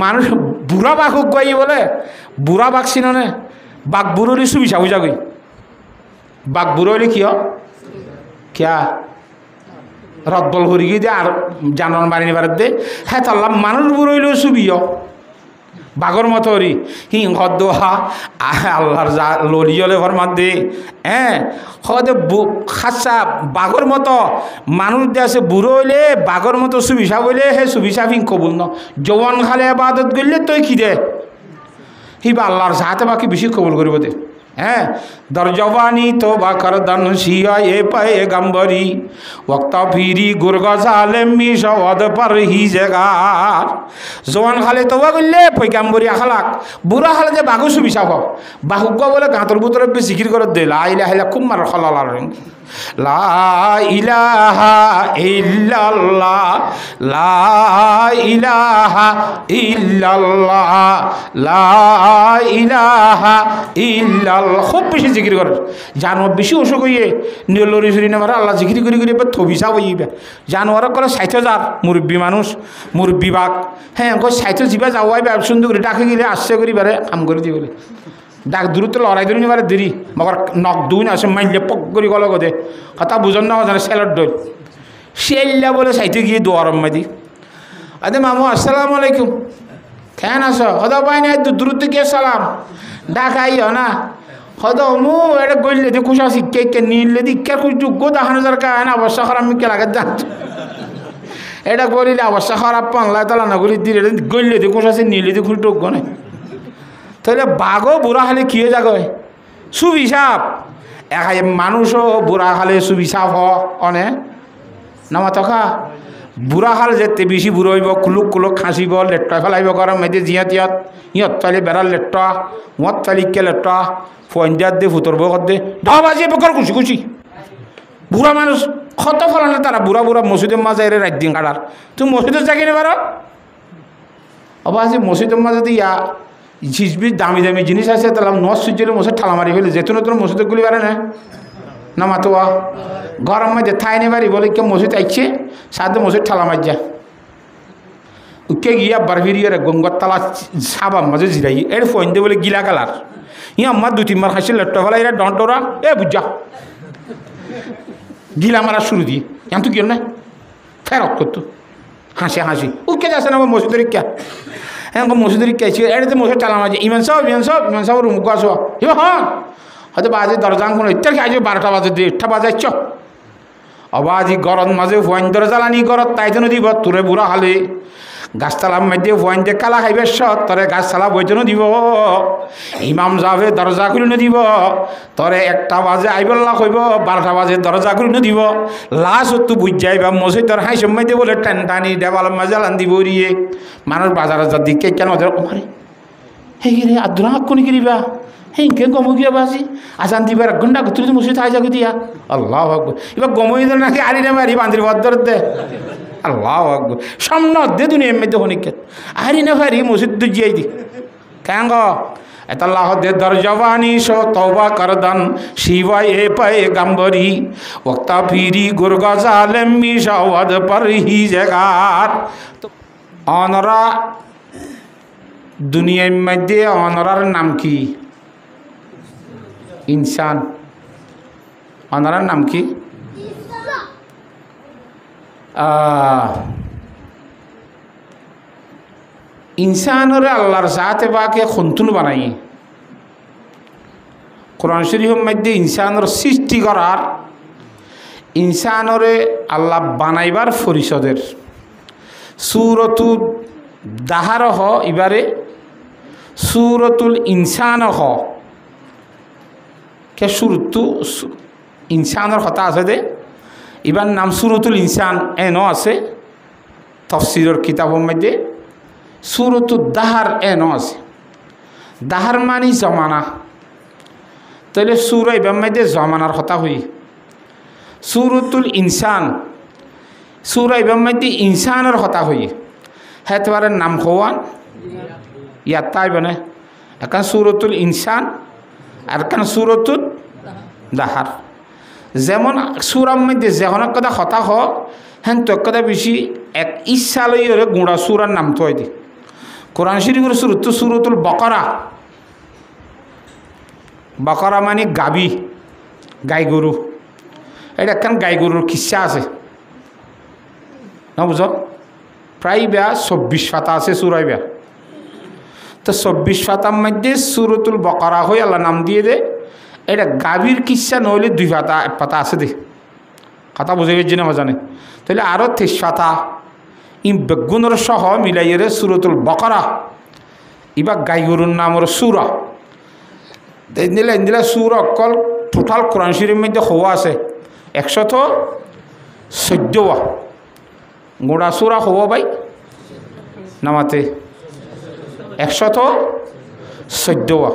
মানুষ বুড়া বাঘ গাই বলে বুড়া বাঘ চিননে বাঘ বুড়ি সুবিধা বুঝা গই বাঘ বুড়ো হলে কি কিয়া রদবল করি গিয়ে দে আর জানোয়ার মারি নিবার দে হ্যাঁ তাল্লাম মানুষ বুড়ো হইলেও সুবিয় বাঘর মতো হরি হিংহ দোহা আল্লাহর যা লড়িয়লে ফরমান দে হ্যাঁ হদে খাসা বাঘর মতো মানুষ দিয়ে আছে বুড়ো হইলে বাঘর মতো সুবিধা বলে হে সুবিধা ফিং কবুল ন জওয়ান খালে আবাদত করলে তুই কি দে হিবা আল্লাহর সাথে বাকি বেশি কবুল করিব দে হ্যাঁ দরজওয়ানি তো বাকর দন শিয়া এ পায়ে গম্বরি ওক্তা ফিরি গুরগজালে মিশওয়াদ পর হি জেগার জওয়ান খালে তো বললে পয়গাম্বরি আখলাক বুড়া খালে যে বাঘু সুবিধা হ বাহুক বলে গাঁতর বুতরে জিকির করে দে লা ইলাহা ইল্লাল্লাহ খুব মার খলালার লা ইলাহা ইল্লাল্লাহ লা ইলাহা ইল্লাল্লাহ লা ইলাহা ইল্লাল্লাহ খুব বেশি জিকির করে জানোয়ার বেশি অসুখ হইয়ে নীলরি ফিরি নেবার আল্লাহ জিকির করি করি এবার থবিসা হইবে জানোয়ার করে 60,000 মুরব্বী মানুষ মুরব্বী বাঘ হ্যাঁ সাইথ যাবা যাওয়াই সুন্দর করে ডাকে গেলে আসছে করি বারে কাম করে দিয়ে বলে ডাক দূরত্ব লড়াই ধরে নিবারে দেরি মগর নখ দুই না আসে মাইলে পক করি গল গদে কথা বুঝন না জানে সেলট দই সেল্লা বলে সাইতে গিয়ে দোয়ার মাদি আদে মামু আসসালামু আলাইকুম কেন আছো হদা পাই না দূরত্ব কে সালাম ডাক আইও না হদা মু এটা গইলে দি খুশা শিখে কে নিলে দি কে খুশ যোগ্য দেখানো দরকার না অবশ্য খারাপ আমি কে লাগে জান এটা করিলে অবশ্য খারাপ পাংলা তালা না করি দিলে গইলে দি খুশা নিলে দি খুশ যোগ্য নাই তাহলে বাঘও বুড়া খালে কি হয়ে যাগ সুবিচাপ একাই মানুষও বুড়া খালে সুবিচাপ অনে নামা থকা বুড়া খাল যেতে বেশি বুড়ো হইব কুলুক কুলুক খাঁচিব লেট্টা ফেলাইব গরম মেয়েদের জিয়াত ইয়ত চালি বেড়ার লেট্টা মত চালিকে লেট্টা ফঞ্জাত দে ফুতরব দে ঢা বাজিয়ে বকর খুশি খুশি বুড়া মানুষ কত ফলানে তারা বুড়া বুড়া মসজিদের মাঝে এর রাত দিন কাটার তুই মসজিদের জাগিয়ে নেবার অবাসি মসজিদের মাঝে দিয়া ঝিঝবি দামি দামি জিনিস আছে তাহলে নস সূর্যের মশে ঠালা মারি ফেলে যেত নতুন মসজিদে গুলি পারে না মাতোয়া গরম মাঝে থাই নে বাড়ি বলে কেউ মসজিদ আইছে সাথে মসজিদ ঠালা মার যা উকে গিয়া বার ফিরিয়ে গঙ্গার তালা সাবাম মাঝে জিরাই এর ফোন দিয়ে বলে গিলা কালার ইয়া আমার 2-3 বার খাইছে লেট্টা ফেলা এরা ডন্টরা এ বুঝা গিলা মারা শুরু দিয়ে এম তো গেল না ফেরত করতো হাসি হাসি উকে যাচ্ছে না মসজিদের কে হ্যাঁ মসজিদের কেছি এড়ে মসজিদ টালা মাঝে ইমান সাহেব রুম আসো হ্যাঁ হয়তো বাজে দরজা কোনো ইত্যাদি আজ 12টা বাজে 1টা বাজাইছ অবাজি গরম মাঝে ফোন দর জ্বালানি গরত তাই জন্য দিব তোরে বুড়া হালে গাছতলার মধ্যে ফোন দিয়ে কালা খাইবে সত তরে গাছতলা বইজন্য দিব ইমাম যাবে দরজা খুলে দিব তরে 1টা বাজে আইবল্লা কইব 12টা বাজে দরজা খুলে দিব লাস্ট তো বুঝ যাইবা মসজিদের হাই সময় দিয়ে বলে টান টানি দেওয়াল মাঝে জ্বালান দিব রিয়ে মানুষ বাজারে যা দিকে কেন ওদের ওখানে হে রে আদুরা কোনি করিবা হেঁকে গমু গিয়া বাসি আসান দিবার 1 ঘন্টা তুই মসজিদ হাই যাকে দিয়া আল্লাহ আকবার এবার গমই দেন নাকি আরি রে মারি বান্দির বদর দে আল্লাহ আকবার সামনে দে দুনিয়ার মধ্যে হনিকে আরি না ভারি মসজিদ জিয়াই দি কেন গো এত আল্লাহ দে দরজওয়ানি সো তওবা করদান শিবায় এ পায়ে গম্বরি ওক্তা ফিরি গুরগজালে মিশাওয়াদ পর হি জেগার অনরা দুনিয়ার মধ্যে অনরার নাম কি ইনসান অনরার নাম কি ইনসানরে আল্লাহর জাতে বাকে খুনতুন বানাই কোরআন শরীফের মধ্যে ইনসানর সৃষ্টি করার ইনসানরে আল্লাহ বানাইবার পরিষদের সূরাতুল দাহার হ এবারে সূরাতুল ইনসান হ কে শুরুতু ইনসানের কথা আছে দে এবার নাম সূরাতুল ইনসান এন আছে তাফসীরের কিতাবের মধ্যে সূরাতুদ দাহার এন আছে দাহার মানে জমানা তাহলে সূরা এবার মধ্যে জমানার কথা হই সূরাতুল ইনসান সূরা এবার মধ্যে ইনসানের কথা হই হ্যাঁ তোমার নাম হওয়ান ইয়াত তাই বনে এখন সূরাতুল ইনসান আর কেন সূরাতুল দাহার যেমন সূরার মধ্যে যেমন কথা হ হ্যাঁ তো কথা বেশি এক ইচ্ছা লইরে গুঁড়া সূরার নাম তো দি কোরআন শরীফের সূরা সূরাতুল বাকারা। বাকারা মানে গাবি, গাই গরু। এটা একখান গাই গরুর কিচ্ছা আছে না বুঝো? প্রায় 24 পাতা আছে সূরায়। তো 24 পাতার মধ্যে সূরাতুল বাকারা হয়ে আল্লাহ নাম দিয়ে দে। এটা গাভীর কিচ্ছা নইলে 2 পাতা 1 পাতা আছে দে। কথা বুঝে গেছি না জানে? তাহলে আরও 23 পাতা বেগুনের সহ মিলাইয়ে সূরাতুল বাকারা। এবার গাই গরুর নাম ওর সূরা দিলে সূরা অকল টোটাল কোরআন শরীফের মধ্যে হওয়া আছে 114 গোড়া সূরা হওয়া ভাই নামাতে 114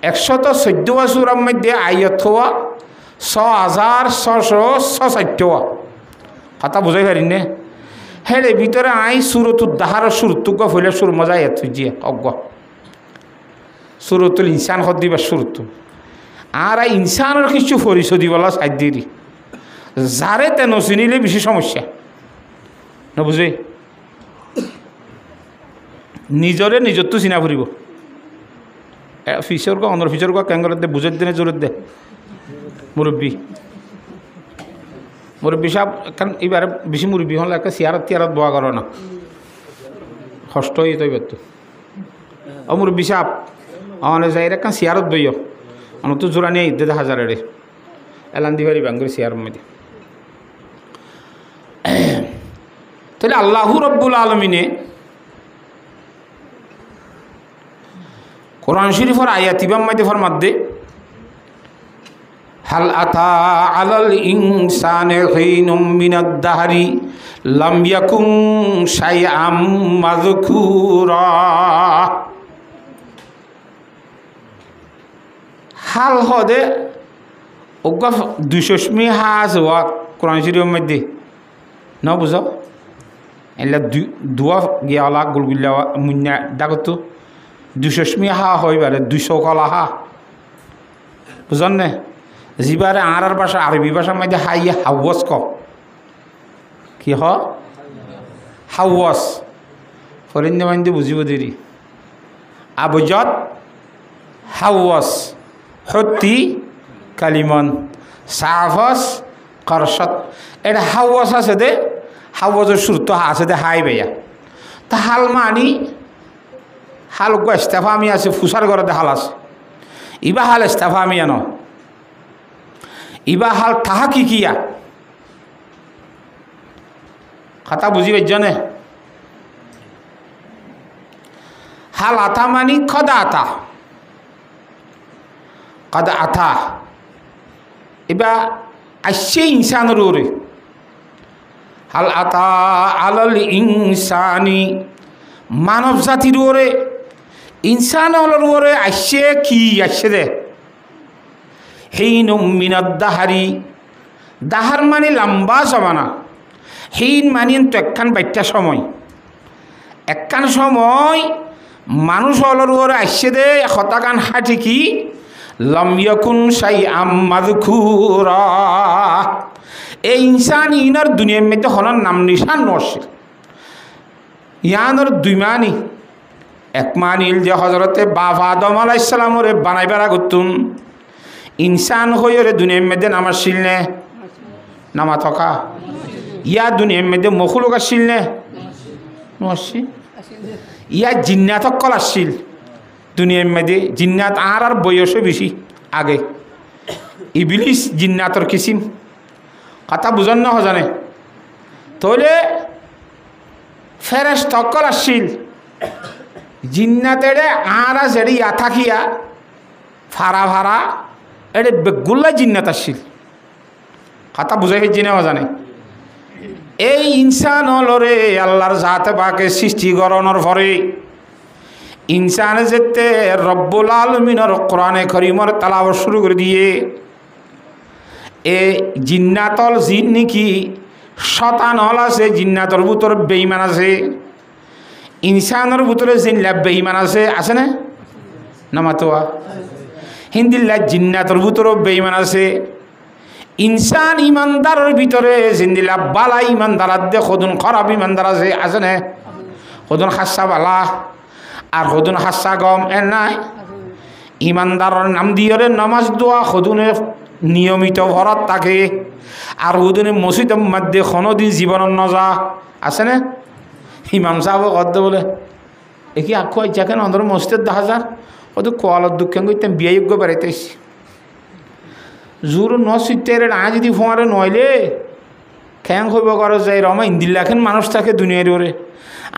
114 সূরার মধ্যে আয়াত হওয়া 6660 কথা বুঝাই পারিন নে? হ্যাঁ ভিতরে আই সূরাতুল দাহার সুরতুক হইলে সুর মজা এত জিয়ে অজ্ঞ সূরাতুল ইনসান হদ দিবা সুরতু আর ইনসানের কিছু পরিচয় দিবলা সাইড দিই যারে তেন চিনিলে বেশি সমস্যা না বুঝে? নিজরে নিজর তো চিনা ফুরিব ফিচর অন্ধ্র ফিচর কেঙ্গর দে বুঝের দিনে জোরের দে মুরব্বী সাহেব এখন এবারে বেশি মুরব্বী হলে একটা চেয়ারত তিয়ারত বোয়া করো না কষ্ট হয়ে তৈব তো মুরব্বী সাহেব অনে যাই এখন চেয়ারত বইয় অনত তো জোড়া নিয়ে ঈদে হাজারে রে এলান দিবারি বাঙ্গুরি চেয়ারের মধ্যে। তাহলে আল্লাহু রব্বুল আলমিনে কোরআন শরীফের আয়াত ইবাম মধ্যে ফরমাদ্দে হাল আতা আলাল ইনসানি হিনুম মিনাদ দাহরি লাম ইয়াকুন শাইআম মাযকুরা। হাল হদে ওগা 200 হাজ ওয়া কোরআন শরীফের মধ্যে না বুঝো? এলা দুয়া গিয়ালা গুলগুলা মুন্না ডাকতো 200 হা হইবারে 200 কলা হা বুঝন নে? যিবারে আর ভাষা আরবি ভাষার মধ্যে হাইয়া হাওয়াস ক কি হ হাওয়াস ফরিন্দে মাইন্দে বুঝিব দেরি আবজত হাওয়াস হতি কালিমন সাফস করসত। এটা হাওয়াস আছে দে হাওয়াজের সুর তো আছে দে হাই বেয়া তা হাল মানি হাল গো ইস্তেফা আমি আছে ফুসার ঘরে হাল আছে ইবা হাল ইস্তেফা আমি আনো ইবা হাল তাহা কি কিয়া কথা বুঝি পাইছনে? হাল আতা মানি খদা আতা কদা আতা এবা আসছে ইনসানের ওরে হাল আতা আলাল ইনসানি মানব জাতির ওরে ইনসানের ওরে আসছে কি আসছে দে হিনুম মিনাদ দাহারি। দাহার মানে লম্বা জমানা, হিন মানে তো একখান বাচ্চা সময়, একখান সময় মানুষ হলর ওরে আসছে দে হতাকান হাঁটি কি লাম ইয়াকুন শাইআম মাযকুরা। এই ইনসান ইনার দুনিয়ার মধ্যে হনার নাম নিশান নসে ইয়ানোর 2 মানি। এক মানিল যে হজরতে বাপ আদম আলাইহিস সালামরে বানাইবার আগতুন ইনসান হয়ে দুনিয়ার মধ্যে নামাজ শিলনে নামা থকা ইয়া দুনিয়ার মধ্যে মখলুক আসছিল নে নসি ইয়া জিন্নাত কল আসছিল দুনিয়ার মধ্যে। জিন্নাত আর বয়সে বেশি আগে ইবলিস জিন্নাতর কিসিম কথা বুঝন না হজানে? তাহলে ফেরেশত কল আসছিল জিন্নাতেরে আর যেড়ি ইয়া থাকিয়া ফারা ফারা এটা বেগুল্লা জিন্নাত আসছিল কথা বুঝাই ফেলছি না জানে? এই ইনসান হলরে আল্লাহর জাতে বাকে সৃষ্টি করণের পরে ইনসানে যেতে রব্বুল আলমিনের কোরআনে করিমর তালাওয়াত শুরু করে দিয়ে এ জিন্নাতল জিন নাকি শতান হল আছে, জিন্নাতর ভিতরে বেঈমান আছে, ইনসানের ভিতরে জিন্লা বেঈমান আছে না নামাতোয়া হিন্দিল্লা জিন্নাতর ভিতরে বেঈমান আছে। ইনসান ইমানদারের ভিতরে জিন্দিলা বালা ইমানদার দে খদুন খারাপ ইমানদার আছে না? খদুন খাসা বালা আর হদুন হাসা গম এর নাই ইমানদারের নাম দিয়ে নামাজ দোয়া হদুনে নিয়মিত ভরত থাকে আর হদুনে মসজিদের মধ্যে কোনোদিন জীবনের নজা আছে না ইমাম সাহেব কত বলে কি আখো ইচ্ছা কেন অন্তর মসজিদের 10,000 কত কোয়ালত দুঃখ করতাম বিয়োগ্য বেড়াইতেছি জোর নসিতের না যদি ফোঁয়ারে নইলে খ্যাং হইব করো যাই রমা ইন্দিল্লাখান মানুষ থাকে দুনিয়ার ওরে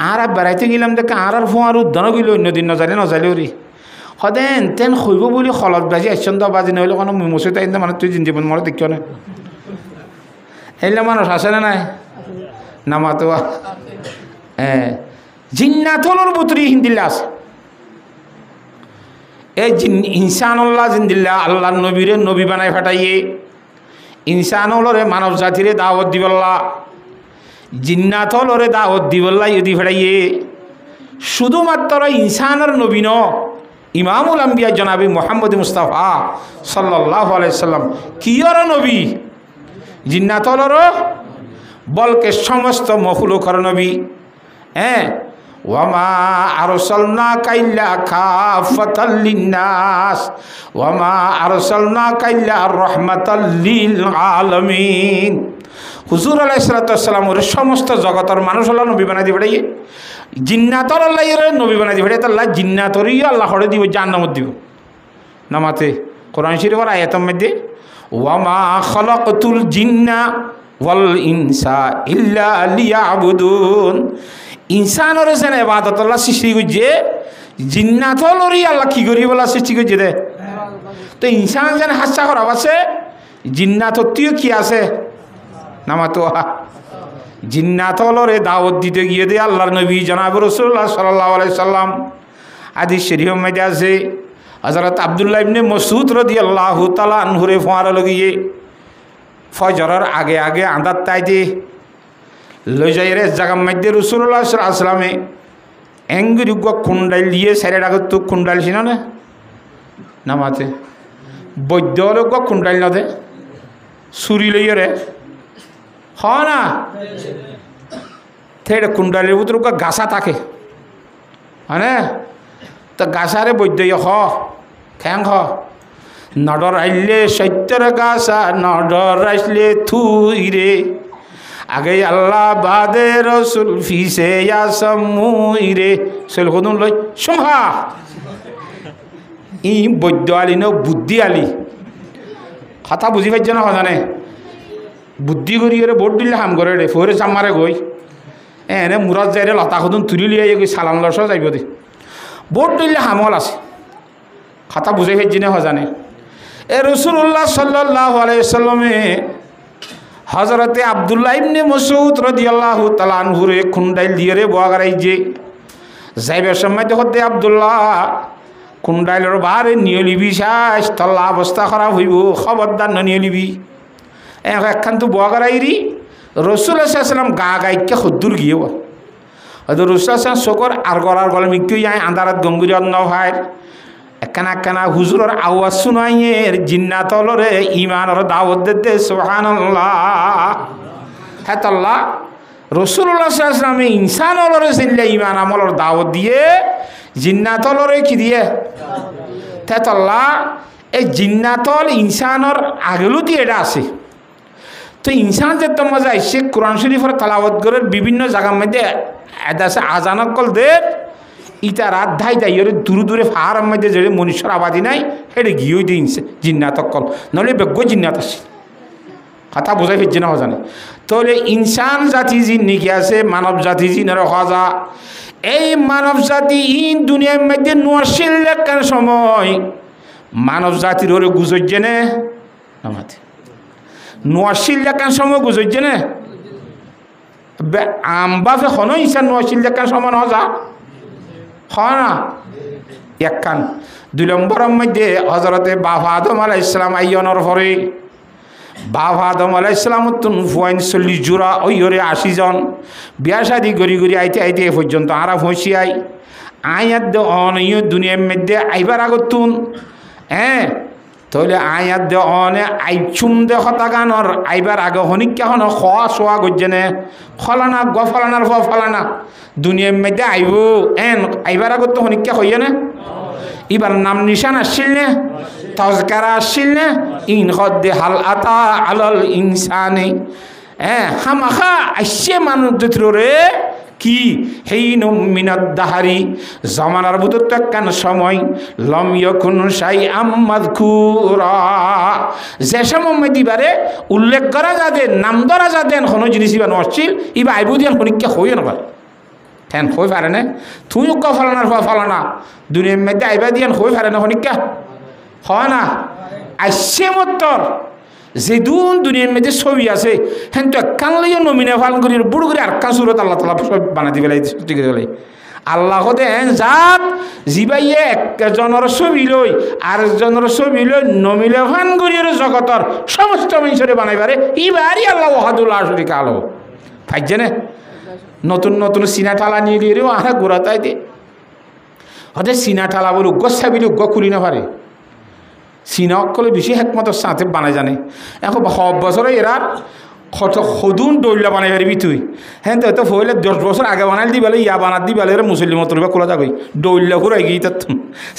আর বেড়াইতে গেলাম দেখে আর ফোঁয়ার উদ্যান গেল অন্যদিন নজালে ওরে সদেন তেন হইব বলে খলত বাজি আসছেন তো বাজি নহলে কোনো মসজিদ আইন মানে তুই জীবন মরে দেখিও না এইলে মানুষ আছে না নাই নামাতো জিন্নাতলর বুতরি হিন্দিল্লা আছে এই ইনসানুল্লাহ জিন্দিল্লা আল্লাহ নবীরে নবী বানাই ফাটাইয়ে ইনসানলরে মানব জাতিরে দাওয়াত দিবল্লা জিন্নাতলরে দাওয়াত দিবল্লা ইদি ফাটাইয়ে শুধুমাত্র ইনসানের নবী ন ইমামুল আম্বিয়া জনাবি মুহাম্মদ মুস্তাফা সাল্লাল্লাহু আলাইহি সাল্লাম কিয়র নবী জিন্নাতলর বলকে সমস্ত মখলুকর নবী ওয়ামা আরসালনাকা ইল্লা কাফাতাল লিন্নাস ওয়ামা আরসালনাকা ইল্লা রাহমাতাল লিল আলামিন হুজুর আলাইহিস সালাতু ওয়াস সালামের সমস্ত জগতের মানুষ আল্লাহ নবী বানাই দিবেড়াই জিন্নাতর আল্লাহর নবী বানাই দিবেড়াই আল্লাহ জিন্নাতরই আল্লাহ হরে দিব জান্নাত দিব নামাতে কোরআন শরীফের আয়াতের মধ্যে ওয়ামা খালাকতুল জিন্না ওয়াল ইনসা ইল্লা লিয়াবুদুন ইনসানের যেন ইবাদত আল্লাহ সৃষ্টি করছে জিন্নাতলরই আল্লাহ কি করি বলা সৃষ্টি করছে দে তো ইনসান যেন হাস্যা খারাপ আছে জিন্নাতটিও কি আছে নামাতো জিন্নাতলরে দাওয়াত দিতে গিয়ে দে আল্লাহর নবী জনাব রাসূলুল্লাহ সাল্লাল্লাহু আলাইহি সাল্লাম হাদিস শরীফের মধ্যে আছে হযরত আব্দুল্লাহ ইবনে মাসউদ রাদিয়াল্লাহু তাআলা আনহুরে ফোয়ারা লাগিয়ে ফজরের আগে আগে আঁধার তাই দে লই যাই রে জাগার মধ্যে রাসূলুল্লাহ সাল্লাল্লাহু আলাইহি সাল্লামে এঙ্গুরি কুন্ডাইল দিয়ে সাইডে রাখত তো কুন্ডাইল ছিল না নামাতে বৈদ্য লোক কুন্ডাইল না দে ছুরি লইয়ে রে হ না থেড়ে কুন্ডাইলের ভিতরে গাছা থাকে হ্যাঁ তো গাছারে বৈদ্য হ খ্যাং হ নডর আইলে সত্যের গাছা নডর আসলে থুই রে আগে আল্লাহ বাদে রসুল ফিসে মুই রে সেল কদুন লই সংহা ই বৈদ্য আলি ন বুদ্ধি আলি কথা বুঝি পাইছ না জানে বুদ্ধি করি বোট দিলে হাম করে রে ফরে চামারে গই এনে মুরাত যাই রে লতা কদুন তুলি লিয়ে গই সালাম লস যাইব দে বোট দিলে হামল আছে কথা বুঝাই পাইছ না জানে এ রাসূলুল্লাহ সাল্লাল্লাহু আলাইহি সাল্লামে হযরতে আব্দুল্লাহ ইবনে মাসউদ রাদিয়াল্লাহু তাআলা আনহুরে কুন্ডাইল দিয়ে রে বগারাই যে যাইবার সময় দেখতে আব্দুল্লাহ কুন্ডাইলের বারে নিয়ে লিবি শেষ তল্লা অবস্থা খারাপ হইব খবরদার নিয়ে লিবি একখান তো বগারাইরি রাসূল সাল্লাল্লাহু আলাইহি সাল্লাম গা গাইকে খুদ্দুর গিয়ে হয়তো রাসূল সাল্লাল্লাহু আলাইহি সাল্লাম সকর আর গলার গলে মৃত্যু যায় আন্ধারাত গঙ্গুরি অন্ন ভাই একখানা একখানা হুজুরের আওয়াজ শুনাইয়ে জিন্নাতলরে ইমানের দাওয়াত দিতে সুবহানাল্লাহ হ্যাঁ আল্লাহ রাসূলুল্লাহ সাল্লাল্লাহু আলাইহি ওয়াসাল্লাম ইনসানলরে জিল্লা ইমান আমলের দাওয়াত দিয়ে জিন্নাতলরে কি দিয়ে হ্যাঁ আল্লাহ এই জিন্নাতল ইনসানের আগেও দিয়ে এটা আছে তো ইনসান যে তোমার যায় সে কোরআন শরীফের তেলাওয়াত করে বিভিন্ন জায়গার মধ্যে এদাসে আজানক কল দে ইটা রাত ধাই যাই দূরে দূরে ফাহার মধ্যে যে মনুষ্যর আবাদি নাই সেটা গিয়েও দিনছে জিন্নাত কল নহলে বেগ্য জিন্নাত আছে কথা বোঝাই ফেলছে না জানে তাহলে ইনসান জাতি জিন নিকে আছে মানব জাতি জিনের হজা এই মানব জাতি ইন দুনিয়ার মধ্যে নোয়াশিল লেখার সময় মানব জাতির ওরে গুজরছে না আমাতে নোয়াশিল লেখার সময় গুজরছে না আমবাফে হন ইনসান নোয়াশিল লেখার সময় হজা না একখান 2 নম্বরের মধ্যে হযরতে বাবা আদম আলাইহিস সালাম আইয়নের পরে বাবা আদম আলাইহিস সালাম 40 জোড়া ওইরে 80 জন বিয়া শাদি গরি গরি আইতে আইতে এ পর্যন্ত আরা ফসি আয়াত অনয় দুনিয়ার মধ্যে আইবার আগতুন তাহলে আয়াত দে অনে আইচুম দে হতা গানর আইবার আগে হনিকা হন খোয়া সোয়া গজ্জেনে ফলানা গ ফলানার ফ ফলানা দুনিয়ার মধ্যে আইব এন আইবার আগত তো হনিকা হইয়ে না এবার নাম নিশান আসছিল না তজকারা আসছিল না ইন হদ্দে হাল আতা আলাল ইনসানে হামাখা আসছে মানুষ রে কি হেইন মিনাদ দাহারি জমানার ভিতর তো একখান সময় লম ইয়াকুন শাইআম মাযকুরা যে সময় দিবারে উল্লেখ করা যাদের নাম ধরা যাদের কোনো জিনিস ইবা নছিল ইবা আইবু দিয়ান পরীক্ষা হইও না পারে ঠেন হয়ে পারে না তুইও ক ফলানার ফলানা দুনিয়ার মধ্যে আইবা দিয়ান হয়ে পারে না পরীক্ষা হয় না আসছে মত্তর যেদুন দুনিয়ার মধ্যে ছবি আছে হ্যাঁ তো একখান লইয়া নমিনে ফালন করি বুড়ো করে আর কান সুরত আল্লাহ তালা সব বানা দি পেলাই সত্যি করে পেলাই আল্লাহ দেন জাত জিবাইয়ে একজনের ছবি লই আর একজনের ছবি লই নমিলে ফান করির জগতর সমস্ত মানুষের বানাইবারে ইবারই আল্লাহ ওয়াহাদুল্লাহ শরীক আলো ফাইছে না নতুন নতুন সিনা ঠালা নিয়ে দিয়ে আর গোড়াতাই দে হতে সিনা ঠালা বলে উগ্র সাবিলে উগ্র খুলি না পারে চীনা অকলে বেশি হেকমতের সাথে বানাই জানে এখন সব বছরে এরার সদুন দৌড়লা বানাই পারবি তুই হ্যাঁ তো হইলে 10 বছর আগে বানাই দি বেলে ইয়া বানাত দি বেলে মুসলিম মতলবা খোলা যাবি দৌড়লা ঘুরাই গিয়ে তার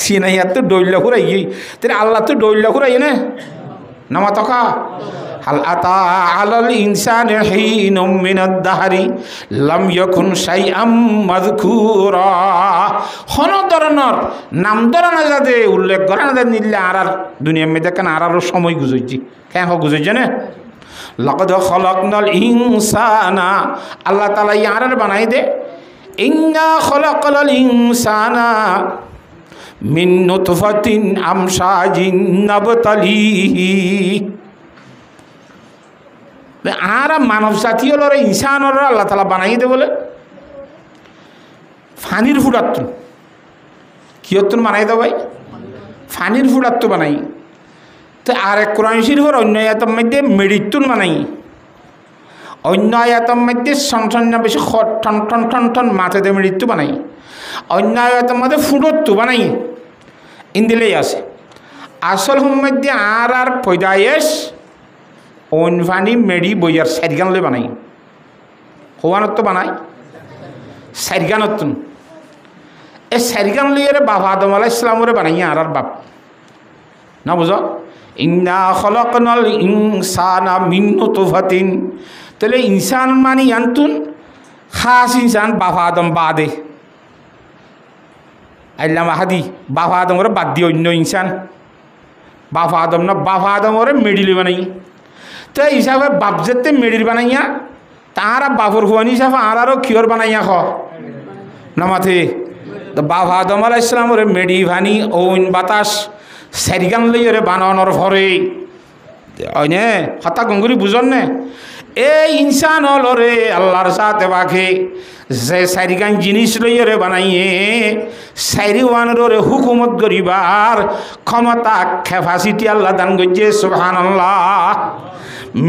চীনা ইয়ার তো দৌড়লা ঘুরাই গিয়ে তাহলে আল্লাহ তো দৌড়লা ঘুরাই না নামা তকা হাল আতা আলাল ইনসানি হিনুম মিনাদ দাহরি লাম ইয়াকুন শাইআম মাযকুরা হন ধরনের নাম ধরানো যাতে উল্লেখ করা না নিলে আর দুনিয়ার মধ্যে কেন আর সময় গুজইছি কেন গুজইছে না লাকাদ খালাকনাল ইনসানা আল্লাহ তাআলা ইয়ার বানাই দে ইন্না খালাকাল ইনসানা মিন নুতফাতিন আমশাজিন নাবতালিহি আর মানব জাতীয় লড়াই ইনসানর আল্লাহ তালা বানাই দে বলে ফানির ফুটাত্তন কিয়ত্তন বানাই দাও ভাই ফানির ফুটাত্ত বানাই তো আর এক কোরআন শরীফের অন্য আয়াতের মধ্যে মেডিতুন বানাই অন্য আয়াতের মধ্যে সনসন্য বেশি ঠন ঠন ঠন ঠন মাথা দিয়ে মৃত্যু বানাই অন্য আয়াতের মধ্যে ফুটত্তু বানাই ইন্দিলেই আছে আসল মধ্যে আর পয়দায়েশ অনভানি মেডি বইয়ার সাইডগানলে বানাই হওয়ানত তো বানাই সাইডগানত এই সাইডগান লিয়ে বাবা আদম আলাইহিস সালামরে বানাই আর বাপ না বুঝো ইন্না খলাকনাল ইনসানা মিন নুতফাতিন তাহলে ইনসান মানে আনতুন খাস ইনসান বাবা আদম বাদে আল্লামা হাদি বাবা আদমরে বাদ দিয়ে অন্য ইনসান বাবা আদম না বাবা আদমরে মেডিলে বানাই তো হিসাবে বাপ যেতে মেডির বানাইয়া তারা বাপর হুয়ানি হিসাবে আরও কিয়র বানাইয়া খ না মাথে তো বাবা আদম আলাইহিস সালামরে মেডি ভানি ওইন বাতাস সারিগান লইরে বানানোর ভরে অনে হতা গঙ্গুরি বুঝন নে এই ইনসান হলরে আল্লাহর সাথে বাখে যে সারিগান জিনিস লইরে বানাইয়ে সারিওয়ানরে হুকুমত করিবার ক্ষমতা ক্যাপাসিটি আল্লাহ দান করছে সুবহানাল্লাহ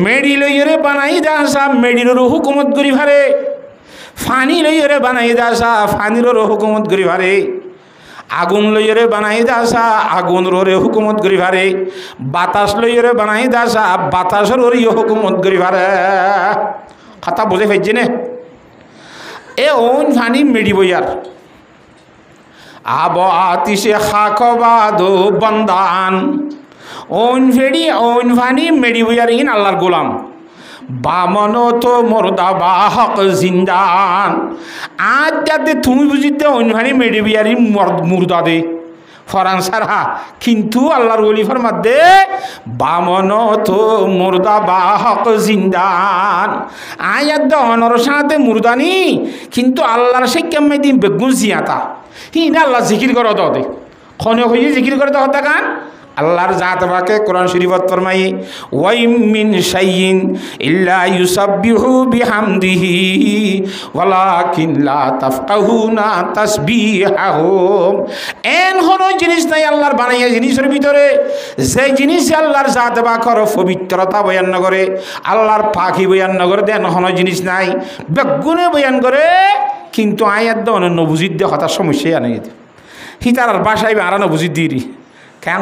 মেডি লইরে বানাই দাসা মেডির হুকুমত করি ভারে ফানি লইরে বানাই দাসা ফানির হুকুমত করি ভারে আগুন লইরে বানাই দাসা আগুন রে হুকুমত করি ভারে বাতাস লইরে বানাই দাসা বাতাসের হুকুমত করি ভারে কথা বুঝে ফেলছে না এ ওন ফানি মেডি বইয়ার আব আতিশে খাকবাদ বন্দান ওন ফেড়ি ওন ফানি মেডি বইয়ার ইন আল্লাহর গোলাম বামন তো মোরদা বাহক জিন্দান আজ যাতে তুমি বুঝিতে অন্যান্য মেডি বিয়ারি মুর্দা দে ফরানসার হা কিন্তু আল্লাহর ওলিফার মধ্যে বামন তো মুর্দা বাহক জিন্দান আয়াত দহনর সাথে মুর্দানি কিন্তু আল্লাহর সে কেমন দিন বেগুন জিয়াতা হি না আল্লাহ জিকির করো দে খনে হয়ে জিকির করে তো হত্যা গান আল্লাহর জাত বাকে কোরআন শরীফত ফরমাই ওয়াইম মিন শাইইন ইল্লা ইউসাব্বিহু বিহামদিহি ওয়ালাকিন লা তাফকাহুনা তাসবিহাহুম এন কোন জিনিস নাই আল্লাহর বানাইয়া জিনিসের ভিতরে যে জিনিস আল্লাহর জাত বাকর পবিত্রতা বয়ান না করে আল্লাহর পাখি বয়ান না করে দেন কোন জিনিস নাই বেগুনে বয়ান করে কিন্তু আয়াত দন নবুজিদ দে কথা সমস্যা আনে হি তার বাসায় আরানো বুঝি দিরি কেন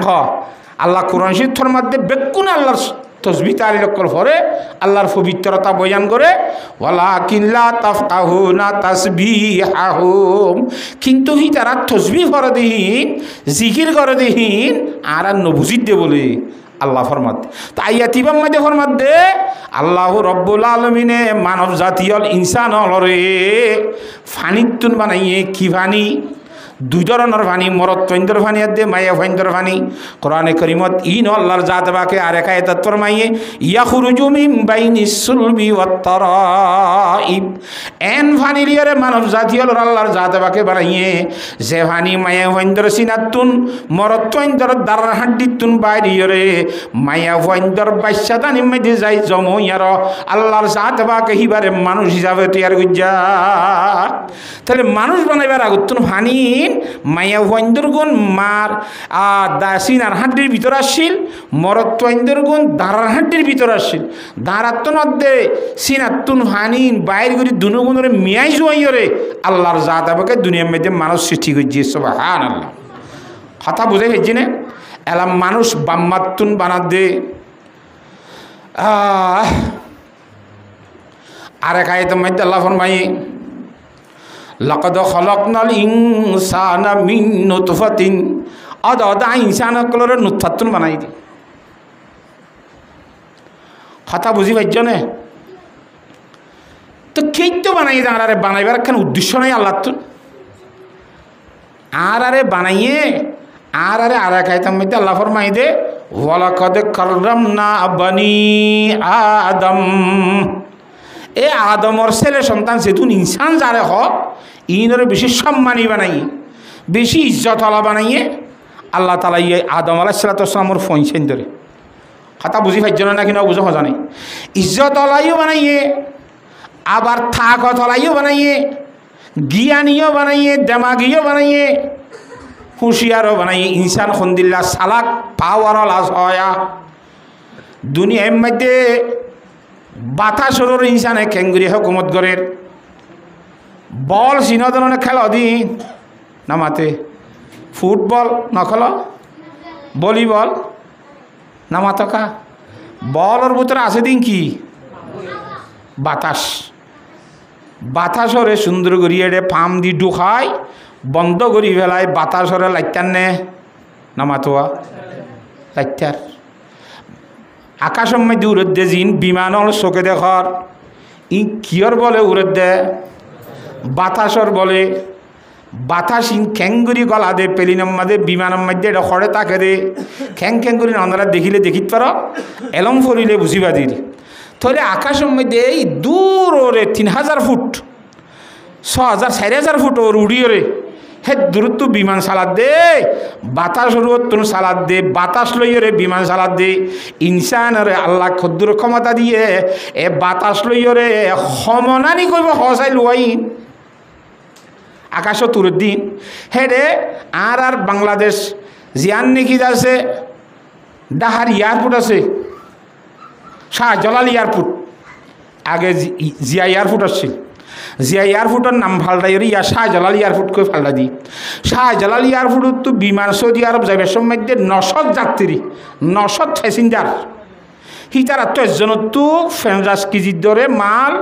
আল্লাহ কোরআন শরীফের মধ্যে বেকুন আল্লাহর তসবিহ তালিল পরে আল্লাহর পবিত্রতা বয়ান করে ওয়ালাকিন লা তাফকাহুনা তাসবিহাহুম, কিন্তু হি তারা তসবিহ করে দিহিন জিকির করে দিহিন আর নবুজিত দে বলে আল্লাহ ফরমাত। তাই আয়াতিবাম মধ্যে ফরমাত দে আল্লাহ রব্বুল আলমিনে মানব জাতীয় ইনসান হলরে ফানিতুন বানাইয়ে কি ফানি দুই ধরনের ফানি, মরদ ফৈন্দর ফানি আর দে মায়া ফৈন্দর ফানি। কোরআনে করিমত ইন আল্লাহর জাত বাকে আর একা এত ফরমাইয়ে ইয়াখরুজু মিন বাইনিস সুলবি ওয়াত তারাইব, এন ফানি লিয়ারে মানব জাতীয় আল্লাহর জাত বাকে বানাইয়ে যে ফানি মায়া ফৈন্দর সিনাতুন মরদ ফৈন্দর দার হাড্ডিতুন বাইরিয়রে মায়া ফৈন্দর বাইশাদানি মধ্যে যাই জমইয়ার আল্লাহর জাত বাকে হিবারে মানুষ হিসাবে তৈয়ার গুজ্জা। তাহলে মানুষ বানাইবার আগুতুন ফানি মায়া ওয়াইন্দর গুণ মার দাসিন আর হাড্ডির ভিতর আসছিল, মরত্ব ওয়াইন্দর গুণ দাঁড়ার হাড্ডির ভিতর আসছিল, দাঁড়াত্তন অর্ধে সিনাত্তুন ফানিন বাইর করে দুনুগুণরে মিয়াই জুয়াইরে আল্লাহর জাত আবাকে দুনিয়ার মধ্যে মানুষ সৃষ্টি করছে। সুবহানাল্লাহ, কথা বুঝাই ফেলছি না? এলাম মানুষ বাম্মাত্তুন বানা দে আর এক আয়াতের মধ্যে আল্লাহ ফরমাই লাকাদ খালাকনাল ইনসানা মিন নুতফাতিন, আদা ইনসানকলরে নুতফাতুন বানাই দি। কথা বুঝি পাইছ না? তো কেই তো বানাই দে আরে বানাইবার কেন উদ্দেশ্য নাই আল্লাহর তো আরে বানাইয়ে আরে এক আয়াতের মধ্যে আল্লাহ ফরমাই দে ওয়ালাকাদ কাররামনা বানি আদম, এ আদমর ছেলে সন্তান সেতুন ইনসান যারে হ ইনরে বেশি সম্মানী বানাই বেশি ইজ্জতওয়ালা বানাইয়ে আল্লাহ তালা ইয়ে আদম আলাইহিসসালামের ফইছেন ধরে। কথা বুঝি পাইছ না কিনা বুঝো জানে? ইজ্জতওয়ালাইও বানাইয়ে আবার থাকতওয়ালাইও বানাইয়ে জ্ঞানীয় বানাইয়ে দেমাগীয় বানাইয়ে হুঁশিয়ারও বানাইয়ে ইনসান খন্দিল্লা সালাক পাওয়ারওয়ালা হয়া দুনিয়ার মধ্যে বাতাসর ইনসানে খেঙ্গুরি হুকুমত গরের বল সিনদনে খেল দিন নামাতে ফুটবল নখেল ভলিবল নামাতকা বলর ভিতরে আছে দিন কি বাতাস, বাতাসরে সুন্দর করিয়ে পাম দি ঢুকায় বন্ধ করি ফেলায় বাতাসরে লাইতার নে নামাতোয়া লাইতার আকাশের মধ্যে উড়ে দে জিন বিমানর চোখে দেখর ই কিয়র বলে উড়ে দে বাতাসর বলে বাতাস ইন খ্যাঙ্গুরি গলা দে পেলিনের মধ্যে বিমানের মধ্যে এটা খড়ে তাকে দে খ্যাঙ্গুরি নন্দরা দেখিলে দেখিত পার এলম ফরিলে বুঝিবা দিল। তাহলে আকাশের মধ্যে এই দূর ওরে 3000 ফুট 6000 4000 ফুট ওর উড়িয়ে রে হে দূরত্ব বিমান চালাত দে বাতাস তুন চালাত দে বাতাস লইরে বিমান চালাত দে ইনসানরে আল্লাহ খদ্দুর ক্ষমতা দিয়ে এ বাতাস লইরে সমনানি করব সচাই লুয়াইন আকাশ তুরের দিন হেডে আর বাংলাদেশ জিয়ান নাকি আছে ডাহার এয়ারপোর্ট আছে শাহজালাল এয়ারপোর্ট, আগে জিয়া এয়ারপোর্ট আসছিল, জিয়া এয়ারপোর্টের নাম ফাল্টাই ইয়া শাহজালাল এয়ারপোর্ট করে ফাল্টা দিই। শাহজালাল এয়ারপোর্ট তো বিমান সৌদি আরব যাইবার সময় 900 যাত্রী 900 প্যাসেঞ্জার হিতার আত্মজনত তো 50 কেজির দরে মাল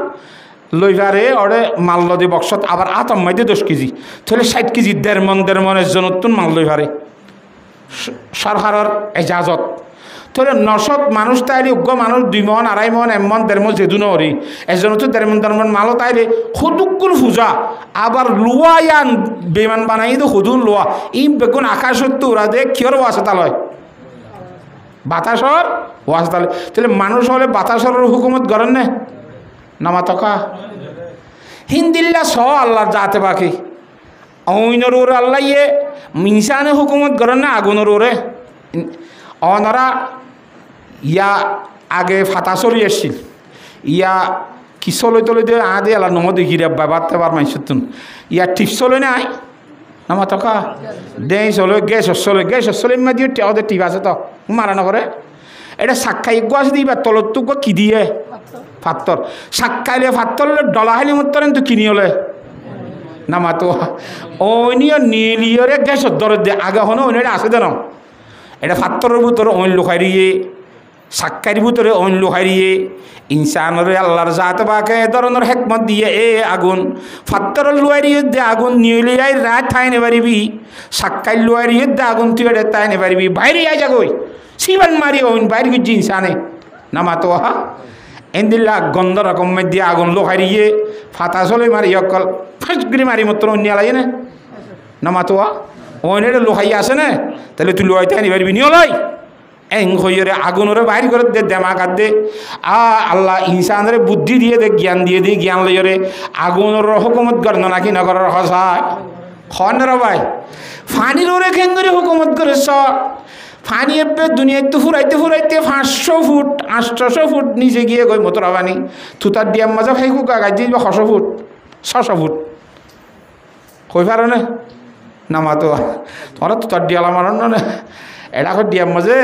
লইবারে ওরে মাল লদে বক্সত আবার আতম মাইদে 10 কেজি তাহলে 60 কেজি দেড় মনের জনত মাল লইবারে সরকারের এজাজত। তাহলে 900 মানুষ তাইলে উগ্র মানুষ 2 মন 2.5 মন 1 মন 1.5 মন যেদু নরি এজন তো 1.5 মন মালও তাইলে সদুকুল ফুজা আবার লোয়া ইয়ান বেমান বানাই তো সদুন লোয়া ই বেগুন আকাশত উড়া দে কিয়র ওয়াসতা লয় বাতাসর ওয়াসতা লয়। তাহলে মানুষ হলে বাতাসর হুকুমত করেন না নামাতকা হিন্দিল্লা স আল্লাহর জাতে বাকি অইনর ওরে আল্লাহ ইয়ে ইনসানে হুকুমত করেন না আগুনের ওরে অনারা ইয়া আগে ফাতা চলি আসছিল ইয়া কি চলে তলে দিয়ে আদে আল্লাহ নম দেখি রে বাবাতে বার মাইসুন ইয়া টিপ চলে নাই নামাতকা দে চলে গ্যাস চলে মা দিয়ে ওদের টিপ আছে তো মারা নকরে এটা সাক্ষাই গো আছে দিবা তলত তো কি দিয়ে ফাত্তর সাক্ষাইলে ফাত্তরলে ডলা হাইলে মতরেন তো কিনি হলে নামাতো অনিয় নীলিয়রে গ্যাসর দরে দে আগে হনো ওইটা আছে দেন এটা ফাত্তরের ভিতরে অইন লুকাইরিয়ে সাক্কাইর ভিতরে অইন লুকাইরিয়ে ইনসানরে আল্লাহর জাত বাকে এ ধরনের হেকমত দিয়ে এ আগুন ফাত্তরের লুয়ারিয়ে দে আগুন নিয়ে আই রাত ঠাই নে পারিবি সাক্কাই লুয়ারিয়ে দে আগুন তুই এটা তাই নে পারিবি বাইরে আই যাগই সিবান মারি অইন বাইরে গিয়ে ইনসানে নামাতো হা এন্দিল্লা গন্ধ রকম দিয়ে আগুন লুকাইরিয়ে ফাতা চলে মারি অকল ফার্স্ট করে মারি মতো অন্য লাগে না নামাতো অইন এটা লুকাইয়া আছে না তাহলে তুই লুয়াইতে আনি পারবি নিয়ে লয় এং হইরে আগুনরে বাইর করে দে দেমাকাত দে আল্লাহ ইনসানরে বুদ্ধি দিয়ে দে জ্ঞান দিয়ে দে জ্ঞান লইরে আগুনের হুকুমত করেন নাকি নগরের হসায় খন রে ভাই ফানির ওরে কেঙ্গরে হুকুমত করেছ ফানি এপে দুনিয়ায় তো ফুরাইতে ফুরাইতে 500 ফুট 800 ফুট নিচে গিয়ে গই মতরা পানি তুতার ডিয়াম মাজা ফাইকু গাগাই দিল 600 ফুট 600 ফুট কই পারো না নামাতো তোরা তুতার ডিয়ালা মারন না এটা ডিয়াম মাঝে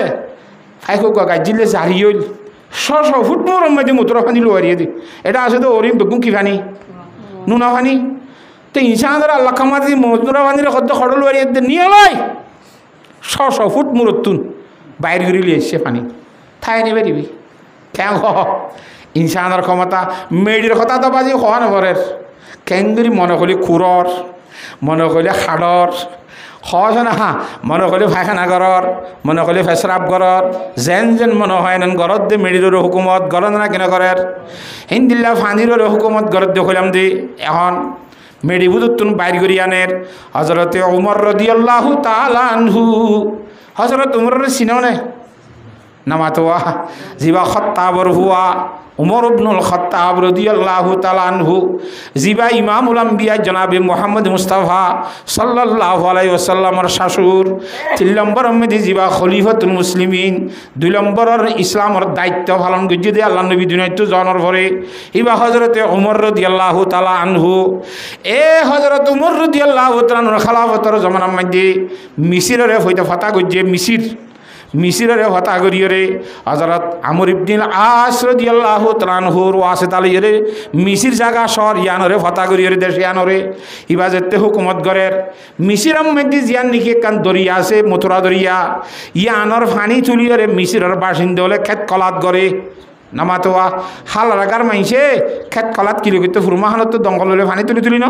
ফাইকু গাগাই দিলে জারি হইল 600 ফুট মোর মধ্যে মতরা পানি লোয়ারিয়ে দি এটা আছে তো ওরিম বেগুন কি পানি নুনা পানি তো ইনসানরা আল্লাহ কামাদি মতরা পানির কত খড় লোয়ারিয়ে দে নিয়ে লয় 600 ফুট মুরতুন বাইর করিলে এসে পানি ঠাই নেবে দিবি কেন ইনসানের ক্ষমতা মেডির কথা তো বাজি হওয়া নগরের কেঙ্গুরি মনে করলে কুরর মনে করলে হাড়র হস না হা মনে করলে ফায়খানা ঘরর মনে করলে ফেসরাব ঘরর যেন যেন মনে হয় না ঘরত দে মেডির হুকুমত ঘরত না কেন করের হিন্দিল্লা ফানির হুকুমত ঘরত দেখলাম দে এখন মেডিবুদুত্তুন বাইর করি আনের হজরতে উমর রাদিয়াল্লাহু তাআলা আনহু হজরত উমরের সিননে নামাতোয়া জিবা খাত্তাবর হুয়া উমর ইবনুল খাত্তাব রাদিয়াল্লাহু তাআলা আনহু জিবা ইমামুল আম্বিয়া জনাবে মুহাম্মদ মুস্তাফা সাল্লাল্লাহু আলাইহি ওয়াসাল্লামের শাশুর 3 নম্বর মধ্যে জিবা খলিফাতুল মুসলিমিন 2 নম্বরের ইসলামের দায়িত্ব পালন করতে দিয়ে আল্লাহ নবী দুনিয়াতে জন্মের পরে ইবা হযরতে উমর রাদিয়াল্লাহু তাআলা আনহু এ হযরত উমর রাদিয়াল্লাহু তাআলা আনহুর খেলাফতের জামানার মধ্যে মিসরের হইতে ফাতা গজ্জে মিসিরের হতা করিয়ে হজরত আমর ইবনুল আস রাদিয়াল্লাহু তাআলা আনহুর ওয়াসিতা লইরে মিসির জায়গা শহর ইয়ানরে হতা করিয়ে দেশে ইয়ানরে ইবাজতে হুকুমত গরের মিসিরম মধ্যে জিয়ান নিকে কান দরিয়া আছে মথুরা দরিয়া ইয়ানর ফানি তুলিয়ে মিসিরের বাসিন্দা হলে খেত কলাত গরে নামাতোয়া হাল রাগার মাইছে খেত কলাত কিলো করতে ফুরমাহানত তো দঙ্গল হলে ফানি তুলি ন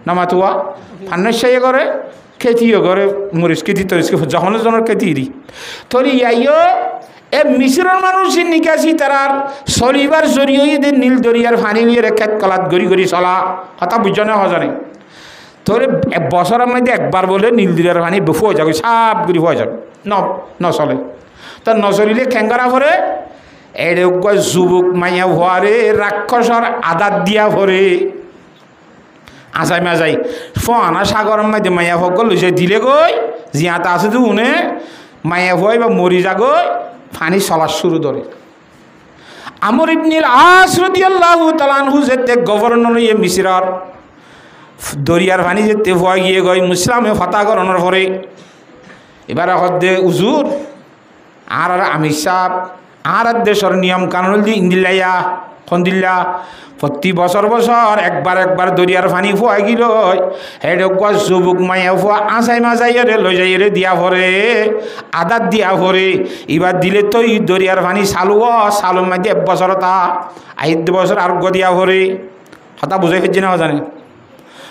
নামাতোয়া ফান্নসাইয়ে করে খেতিও করে মরিচ খেতি তরিস যখন জনের খেতি দি তরি ইয়াইও এ মিশ্রর মানুষের নিকাশি তারার চলিবার জরিয়ে দে নীল দরিয়ার ফানি নিয়ে খেত কলাত গড়ি গড়ি চলা হতা বুঝনে হজনে তোর বছরের মধ্যে একবার বলে নীল দরিয়ার ফানি ফুয়ে যাবে সাপ গুড়ি হয়ে যাবে নচলে তো নচলিলে খেঙ্গারা ভরে এড়ে যুবক মাইয়া ভরে রাক্ষসর আদাত দিয়া ভরে আসাই মাজাই ফোনা সাগরের মধ্যে মাইয়া ভগল লইছে দিলে গই জিয়াতা আছে তো উনে মাইয়া ভয় বা মরি যাগই ফানি চলার শুরু ধরে আমর ইবনুল আস রাদিয়াল্লাহু তাআলা আনহু যেতে গভর্নর ইয়ে মিসরের দরিয়ার ফানি যেতে ভয় গিয়ে গই মুসলামে ফাতা করণের পরে এবার হদ্দে উজুর আর আমি সাহেব আর দেশের নিয়ম কানুন দি ইন্দিল্লাইয়া খন্দিল্লা প্রতি বছর একবার দরিয়ার ফানি ফুয়া গিল হেড যুবক মাইয়া ফুয়া আসাই মাজাই রে লই যাই রে দিয়া ভরে আদাত দিয়া ভরে এবার দিলে তো ই দরিয়ার ফানি সালু মাঝে 1 বছর তা 8 বছর আর দিয়া ভরে হতা বুঝাই ফেলছি না জানে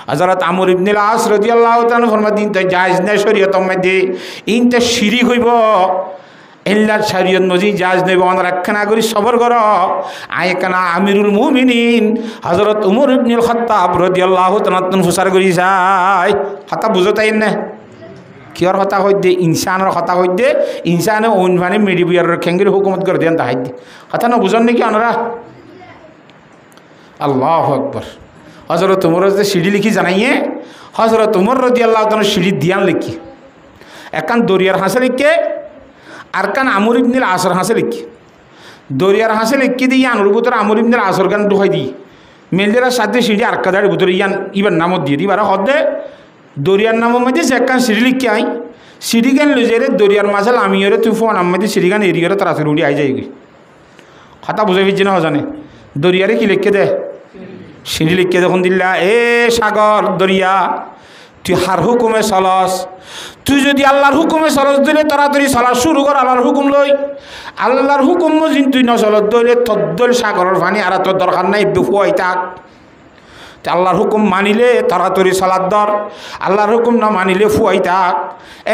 হযরত আমর ইবনুল আস রাদিয়াল্লাহু তাআলা ফরমা দিন তো জায়েজ নাই শরীয়তের মধ্যে ইনতে শিরিক হইব এল্লার শরীয়ত মজি জায়েজ নেব আমরা রাখনা করি সবর কর আয়কানা আমিরুল মুমিনিন হযরত উমর ইবনুল খাত্তাব রাদিয়াল্লাহু তাআলা ফুসার করি যায় কথা বুঝতাই না কিয়র কথা হইতে ইনসানের কথা হইতে ইনসানে ওনভানে মিডিবিয়ার খেঙ্গির হুকুমত করে দেন তাহাই কথা না বুঝন নাকি আমরা আল্লাহু আকবার হযরত উমর যে সিঁড়ি লিখি জানাইয়ে হযরত উমর রাদিয়াল্লাহু তাআলা সিঁড়ি দিয়ান লিখি একান দরিয়ার হাসে লিখে আর কান আমর ইবনুল আসর হাসে লিখি দরিয়ার হাসে লিখি দিয়ে আনুর ভিতরে আমর ইবনুল আসর গান ঢুকাই দিই মেলদেরা সাথে সিঁড়ি আর কাদার ভিতরে ইবার নামত দিয়ে দিই হদে দরিয়ার নামের মধ্যে যে একখান সিঁড়ি লিখি আই সিঁড়ি গান লুজে রে দরিয়ার মাঝাল আমি ওরে তুই ফোন আমার মধ্যে সিঁড়ি গান এরিয়ে তাড়াতাড়ি উড়ি আই যাই কথা বুঝে ফিরছি না জানে দরিয়ারে কি লিখে দে সিঁড়ি লিখে দেখুন দিল্লা এ সাগর দরিয়া তুই হার হুকুমে চলস তুই যদি আল্লাহর হুকুমে চলস দিলে তাড়াতাড়ি চলা শুরু কর আল্লাহর হুকুম লই আল্লাহর হুকুম মজিন তুই নচলত দইলে তদ্দল সাগরের পানি আর তোর দরকার নাই বেফুয়াই থাক আল্লাহর হুকুম মানিলে তাড়াতাড়ি চলার দর আল্লাহর হুকুম না মানিলে ফুয়াই থাক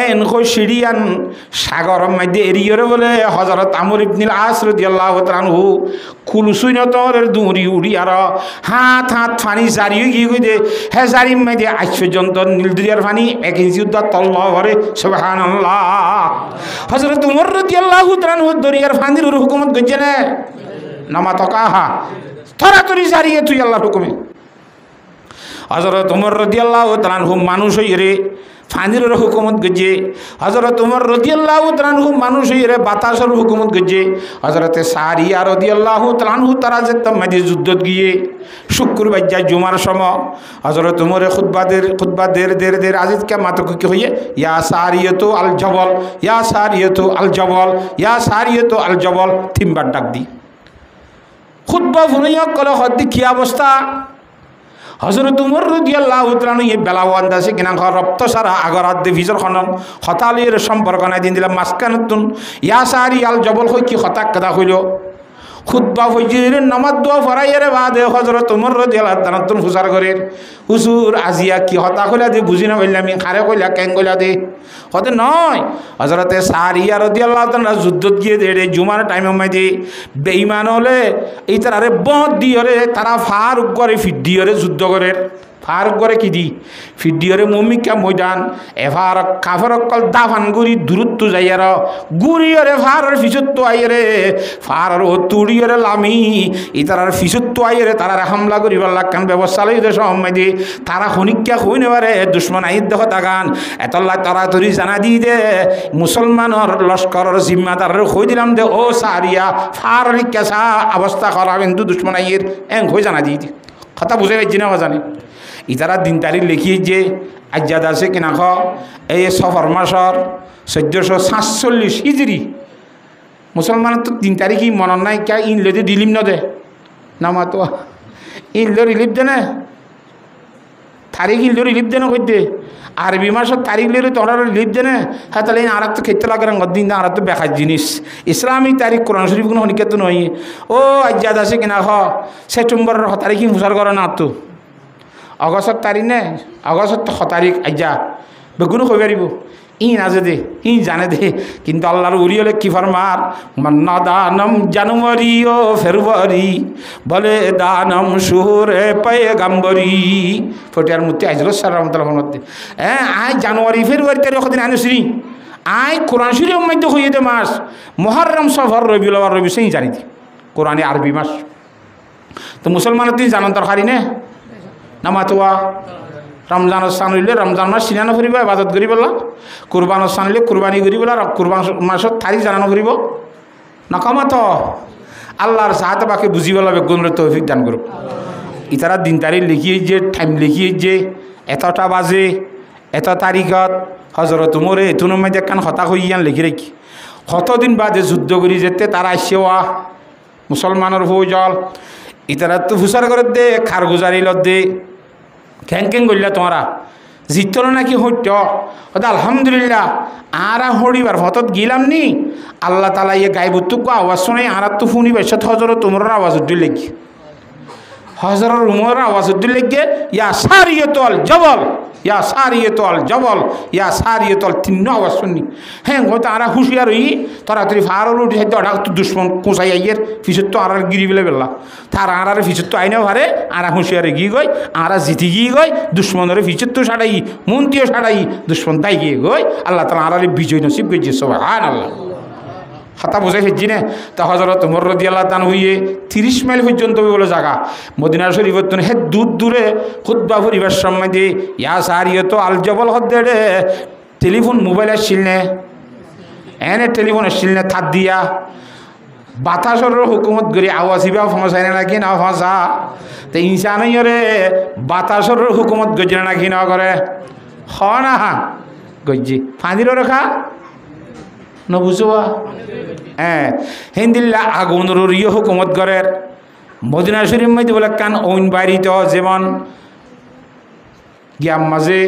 এনকই সিরিয়ান সাগরের মধ্যে এরিয়রে বলে হযরত আমর ইবনুল আস রাদিয়াল্লাহু তাআলা আনহু কুলসুই নতরের দুরি উড়ি আর হাত হাত পানি জারি গিয়ে গই দে হে জারি মধ্যে আজ পর্যন্ত নীল দরিয়ার পানি 1 ইঞ্চি উদ্দা তল্লাহ ভরে সুবহানাল্লাহ হযরত উমর রাদিয়াল্লাহু তাআলা আনহু দরিয়ার পানির হুকুমত গজে না নামা তকাহা তাড়াতাড়ি জারিয়ে তুই আল্লাহর হুকুমে হযরত উমর রাদিয়াল্লাহু তাআলা আনহু মানুষ হইরে ফানির হুকুমত গজে হযরত উমর রাদিয়াল্লাহু তাআলা আনহু মানুষ হইরে বাতাসের হুকুমত গজে হযরত সারিয়া রাদিয়াল্লাহু তাআলা আনহু তারা যে তমাদি যুদ্ধত গিয়ে শুক্রবার যায় জুমার সময় হযরত উমরে খুতবা দের আজিজ কে মাত্র কি হইয়ে ইয়া সারিয়াতু আল জবল ইয়া সারিয়াতু আল জবল ইয়া সারিয়াতু আল জবল তিনবার ডাক দি খুতবা ফুনাইয়া কলে হদ্দি কি অবস্থা হযরত উমর রাদিয়াল্লাহু তাআলা এই বেলাওয়ান দাসে কিনা রপ্ত সারা আগরাত দে ভিজর খনম হতালির সম্পর্ক নাই দিন দিলাম মাসকানতুন ইয়া সারি আল জবল হই কি হতাক কথা হইল খুতবা ফজরের নামাজ দোয়া ফরাইয়ের বাদে হযরত উমর রাদিয়াল্লাহু তাআলা তুন হুসার করের হুজুর আজিয়া কি হতা কইলা দে বুঝি না বললাম আমি খারে কইলা কেন কইলা দে হতে নয় হযরতে সারিয়া রাদিয়াল্লাহু তাআলা যুদ্ধত গিয়ে দে জুমার টাইমে মাইদে বেঈমান হলে এই তারে বদ দিয়রে তারা ফারুক করে ফিট দিয়রে যুদ্ধ করে ফারুক করে কি দি ফিট দিয়রে মুমিকা ময়দান এফার কাফর কল দাফান গুরি দূরত্ব যাইয়ার গুরিয়রে ফারর ফিসত্ব আইরে ফারর তুড়িয়রে লামি ইতারার ফিসত্ব আইরে তারা হামলা করিবার লাগান ব্যবস্থা লই দেশ সম্মাদি তারা খনিকা কই নেবারে দুশ্মন আইদ দেখ তাগান এতলা তাড়াতাড়ি জানা দি দে মুসলমানের লস্করের জিম্মাদারের কই দিলাম দে ও সারিয়া ফারর কেসা অবস্থা করাবেন দু দুশ্মন আইয়ের এং কই জানা দি কথা বুঝে গেছি না জানে ইতারা দিন তারিখ লিখিয়ে যে আজ্জাদ আছে কিনা খ এই সফর মাসর 1447 হিজরি মুসলমানের তো 3 তারিখই মনে নাই কে ইনলেতে দিলিম ন দে নামা তো ইনলো রিলিফ দে না তারিখ ইনলো রিলিফ দে না কই দে আরবি মাসের তারিখ লেরে তোমরা রিলিফ দে না হ্যাঁ তাহলে আর তো খেতে লাগে দিন আর তো বেকার জিনিস ইসলামী তারিখ কোরআন শরীফ কোনো হনিকে তো নয় ও আজ্জাদ আছে কিনা খ সেপ্টেম্বরের তারিখই মুসার করে না তো আগস্টর তারিখ নে আগস্টর 6 তারিখ আজ্জা বেগুনো কই পারিব ই নাজে দে ই জানে দে কিন্তু আল্লাহর উড়ি হলে কি ফরমার মান্না দানম জানুয়ারি ও ফেব্রুয়ারি বলে দানম সুরে পয়গাম্বরি ফটিয়ার মূর্তি আইজল সার রহমতুল্লাহ মধ্যে হ্যাঁ আই জানুয়ারি ফেব্রুয়ারি তারিখ দিন আনুসরি আই কোরআন শরীফের মধ্যে হইয়ে দে মাস মুহররম সফর রবিউল আউয়াল রবি সেই জানি দি কোরআনে আরবি মাস তো মুসলমানের তুই জানান দরকারি নে নামাতোয়া রমজান স্থান হইলে রমজান মাস চিনানো ফুরিব ইবাদত করি বললা কুরবান স্থান হইলে কুরবানি করি বলা কুরবান মাসত তারিখ জানানো ফুরিব নকমাত আল্লাহর সাহায্য বাকি বুঝি বলা বেগুনের তৌফিক দান করুক ইতারা দিন তারিখ লিখিয়ে যে টাইম লিখিয়ে যে এতটা বাজে এত তারিখত হজরত উমরে এতুন মধ্যে একখান হতা হইয়ান লিখি রাখি কতদিন বাদে যুদ্ধ করি যেতে তারা আসেওয়া মুসলমানের ফৌজল ইতারা তো হুসার করে দে খার গুজারিল দে ক্যাং ক্যাং করলা তোমরা জিতল নাকি হইত আলহামদুলিল্লাহ আরা হরিবার হতত গিলাম নি আল্লাহ তালা ইয়ে গাইবুতুক আওয়াজ শোনাই আর তো শুনি বেশত হজরত তোমরা আওয়াজ উদ্দিল লেগে হজরত উমর আওয়াজ উদ্দিল লেগে ইয়া সারিয়তল জবল ইয়া সারিয়তল জবল ইয়া সারিয়তল তিন আওয়াজ শুনি হ্যাঁ হয়তো আর হুঁশিয়ার হই তাড়াতাড়ি ফারল উঠে সাইতে অর্ডার তো দুশ্মন কুঁচাই আইয়ের ফিসত তো আর গিরি বেলে বেলা তার আর ফিসত তো আইনাও হারে আর হুঁশিয়ারে গিয়ে গই আর জিতি গিয়ে গই দুশ্মনের ফিসত তো সাড়াই মন্ত্রীও সাড়াই দুশ্মন তাই গিয়ে গই আল্লাহ তালা আর বিজয় নসিব গেছে সুবহানাল্লাহ হাতা বোঝাই হেজি না তা হজরত উমর রাদিয়াল্লাহু তাআলা হইয়ে 30 মাইল পর্যন্ত বলে জায়গা মদিনা শরীফের তো হে দূর দূরে খুতবা পরিবেশ সম্বন্ধে ইয়া সারিয়ত আল জবল হদ্দে টেলিফোন মোবাইল আসছিল না এনে টেলিফোন আসছিল না থাক দিয়া বাতাসর হুকুমত করে আওয়াজ ইবা ফসাই না নাকি না ফসা তো ইনসানইরে বাতাসর হুকুমত গজে নাকি না করে হ না গজ্জি ফাঁদির রেখা নবুঝোয়া হ্যাঁ হিন্দিল্লা আগুনের ইয়ে হুকুমত গড়ের মদিনা শরীফ মধ্যে বলে কান ঐন বাড়িতে যেমন গিয়াম মাঝে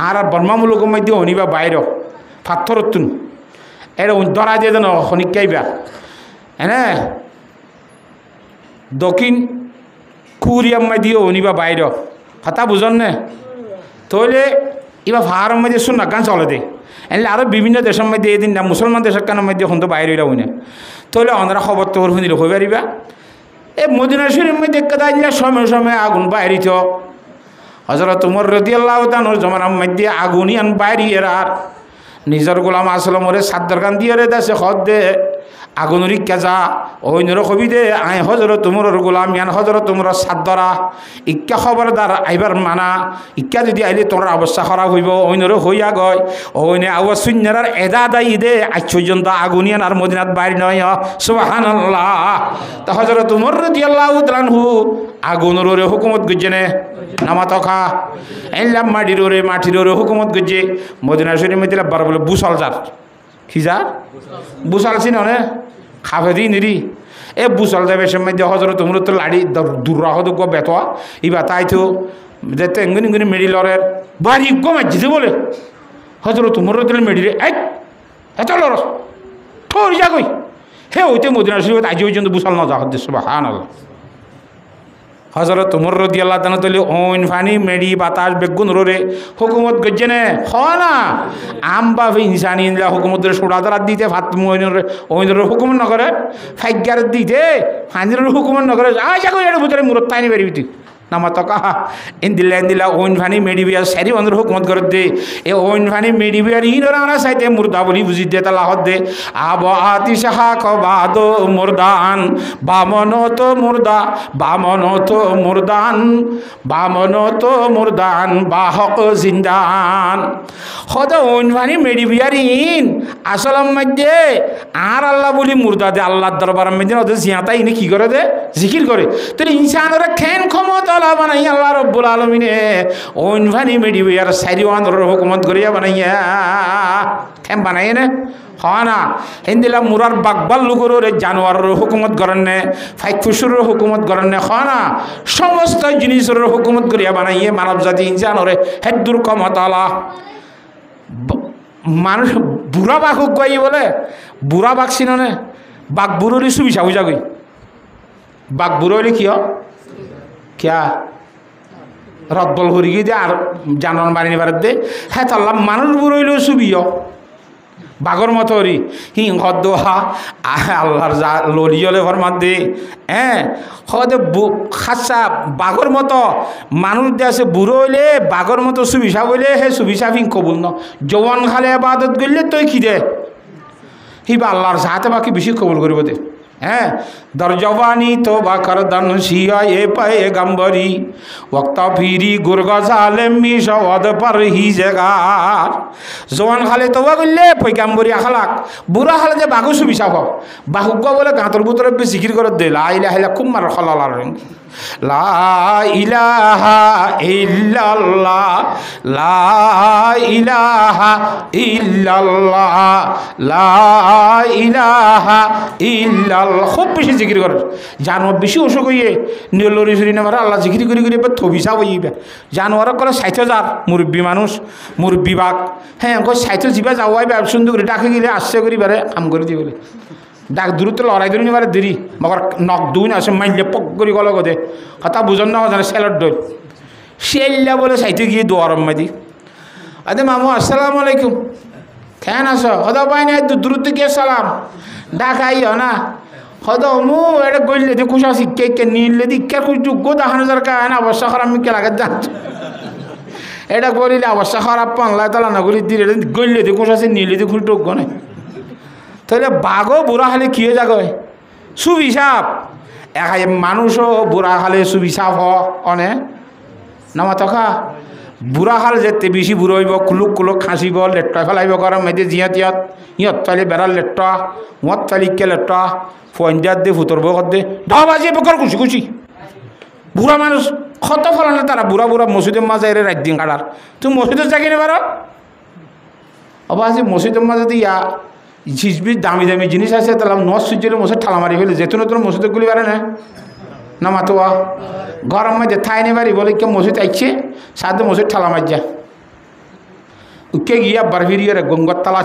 আর বর্মামূলক মধ্যে অনিবা বাইর পাথরতুন এটা ধরা দিয়ে দেন শনিকাইবা এনে দক্ষিণ কোরিয়ার মধ্যে অনিবা বাইর কথা বুঝন নে তাহলে এবার ভারতের মধ্যে শুন না গান চলে দে এনে আরও বিভিন্ন দেশের মধ্যে এদিন না মুসলমান দেশের কানের মধ্যে এখন তো বাইরে হইলা হইনা তাহলে ওনারা খবর তো শুনিল হয়ে পারিবা এই মদিনা শরীফের মধ্যে কেদাই সময় সময় আগুন বাইরিত হযরত উমর রাদিয়াল্লাহু তাআলার জমানার মধ্যে আগুনই আন বাইরি আর নিজের গোলাম আসলমরে সাদ্দার গান দিয়ে রে দেশে খদ দে আগুনরি কেজা ওইনর কবি দে আই হযরত উমরের গোলাম ইয়ান হযরত উমরের সাদ্দরা ইক্কা খবরদার আইবার মানা ইক্কা যদি আইলে তোর অবস্থা খারাপ হইব ওইনর হইয়া গয় ওইনে আওয়াজ সুন্নারার এদা দাই দে আজ পর্যন্ত আগুনিয়ান আর মদিনাত বাইর নয় সুবহানাল্লাহ তা হযরত উমর রাদিয়াল্লাহু তাআলা আগুনের হুকুমত গজনে নামাত খা এলাম মাটির হুকুমত গজে মদিনা শরীফ মধ্যে বার বলে বুসাল যার কি যার বুসাল ছিল না খাফে দিই নিরি এ বুসাল যাবে সে মধ্যে হজরত উমর তো লাড়ি দূররাহ গো বেতোয়া ই বাতাই তো যেতে এঙ্গুনি এঙ্গুনি মেডিলরের বাড়ি গমাই যেতে বলে হজরত উমর তো মেডিলে এক এত লরস ঠোর যা কই হে ওইতে মদিনা শরীফ আজ পর্যন্ত বুসাল না যা হচ্ছে সুবহানাল্লাহ হযরত উমর রাদিয়াল্লাহু তাআলা তলে ওইন ফানি মেডি বাতাস বেগুন রে হুকুমত গজনে হনা আম্বা ইনসানি ইনলা হুকুমত রে সোড়া দাঁড়া দিতে ভাত ওইনের হুকুম না করে ফাইগার দিতে ফানির হুকুম না করে আ যা কই এটা বুঝরে মুরত তাইনি বেরিবিতি নামাত কাহা ইন্দিলা ওইন ফানি মেডি বিয়া সারি ওইনের হুকুমত করে দে এ ওইন ফানি মেডি বিয়ার ইনরা না সাইতে মুর্দা বলি বুঝি দে তা লাহত দে আব আতিশা কবাদ মুরদান বামন তো মুর্দা বামন তো মুরদান বামন তো মুরদান বাহক জিন্দান হদ ওইন ফানি মেডি বিয়ার ইন আসলাম মধ্যে আর আল্লাহ বলি মুর্দা দে আল্লাহর দরবারের মধ্যে ওদের জিয়াতা ইনি কি করে দে জিকির করে তো ইনসানের খেন ক্ষমতা বানাই আল্লাহ রব্বুল আলমিনে ওইন ভানি মেডি বিয়ার সারি ওয়ানোর হুকুমত করিয়া বানাইয়া খেম বানাই না হয় না হিন্দিলা মুরার বাকবাল লুগুর জানোয়ারের হুকুমত করেন নে ফাইক ফুসুরের হুকুমত করেন নে হয় না সমস্ত জিনিসের হুকুমত করিয়া বানাইয়ে মানব জাতি ইনসানরে হেদ্দুর ক্ষমতালা মানুষ বুড়া বাঘ গাই বলে বুড়া বাঘ চিননে বাঘ বুড়োরই সুবিধা বুঝা গই বাঘ বুড়ো হলে কি क्या रद्बल हरी गई दे और जानवर मारी बार दे है तल्ला मानुष बुरइल सुबियो बागर मत हरी हिंह दोहा आल्लाहर जा ललियले फरमान दे हदे खासा बागर मत मानुष दे आसे बुড়ো হইলে बागर मत सुबिसा বলে হে सुबिसा फिंग कबुल न जवान खाले इबादत करले तो कि दे हिबा आल्लाहर जाते बाकी बेশি कबुल करिब दे दर जवानी तो बाकर दन शिया ये पाए गंबरी वक्ता फिरी गुरगा साले मिशवद पर ही जगार जवान खाले तो बागले पैगम्बरी आखलाक बुरा खाले जे बागु सुबिसा हो बाहुग बोले गातर बुतर बे जिकिर कर दे ला इलाहा इल्ला कुम मार खलालार ला इलाहा इल्लाल्लाह ला इलाहा इल्लाल्लाह ला इलाहा इल्लाल्लाह खूब बेশি जिकिर कर जानवर बेশি অসুখ হইয়ে নিলরি সরি না আল্লাহ জিকির করি করি থবিসা হইবে জানোয়ার করে 60000 মুরব্বী মানুষ মুরব্বী বাঘ হ্যাঁ কই 600 জিবা যাওয়াই ব্যব সুন্দর করে ডাকে গেলে আসছে করি বারে আম করে দি বলে ডাক দূরত্ব লড়াই ধরে নিবারে দেরি মগর নক দুই না আসে মাইলে পক করে গল গদে কথা বুঝন না জানে সেলট দই সেল্লা বলে সাইতে গিয়ে দোয়ারম মাদি আদে মামু আসসালামু আলাইকুম কেন আছো হদা পাই না দূরত্ব কে সালাম ডাকাইও না হদা মু এটা গইলে দি কুশা শিখকে কে নিলে দি কে কুছ গোদা হাজার কা না অবশ্য খারাপ মি কে লাগে জান এটা বলিলে অবশ্য খারাপ পাংলা তালা না গলি দিলে গইলে দি কুশা সে নিলে দি খুল টক গনে তাহলে বাঘও বুড়া হলে কি হয়ে যাবে সুবিসাপ একাই মানুষও বুড়া হলে সুবিসাপ অনে নামা তখা বুড়া হাল যেতে বেশি বুড়ো হইব কুলুক কুলুক খাঁসিব লেট্টা ফেলাইব গরম মেয়েদের জিয়াত ইয়ত তালি বেড়ার লেট্টা মত তালিকে লেট্টা ফঞ্জাত দে ফুতরব দে ঢা বাজিয়ে বকর খুশি খুশি বুড়া মানুষ কত ফলানো তারা বুড়া বুড়া মসজিদের মাঝে এর রাত দিন কাটার তুমি মসজিদের জাগি নে পারো আবার আছে মসজিদের মাঝে ইয়া ঝিসবির দামি দামি জিনিস আছে তাহলে নস সূর্যের মশে ঠালা মারি ফেলে যেত নতুন মসজিদগুলি পারে না মাতোয়া গরম মধ্যে থাই নে বাড়ি বলে কেউ মসজিদ আইছে সাথে মসজিদ ঠালা মাজ্জা উকে গিয়া বার ফিরিয়ে গঙ্গর তালা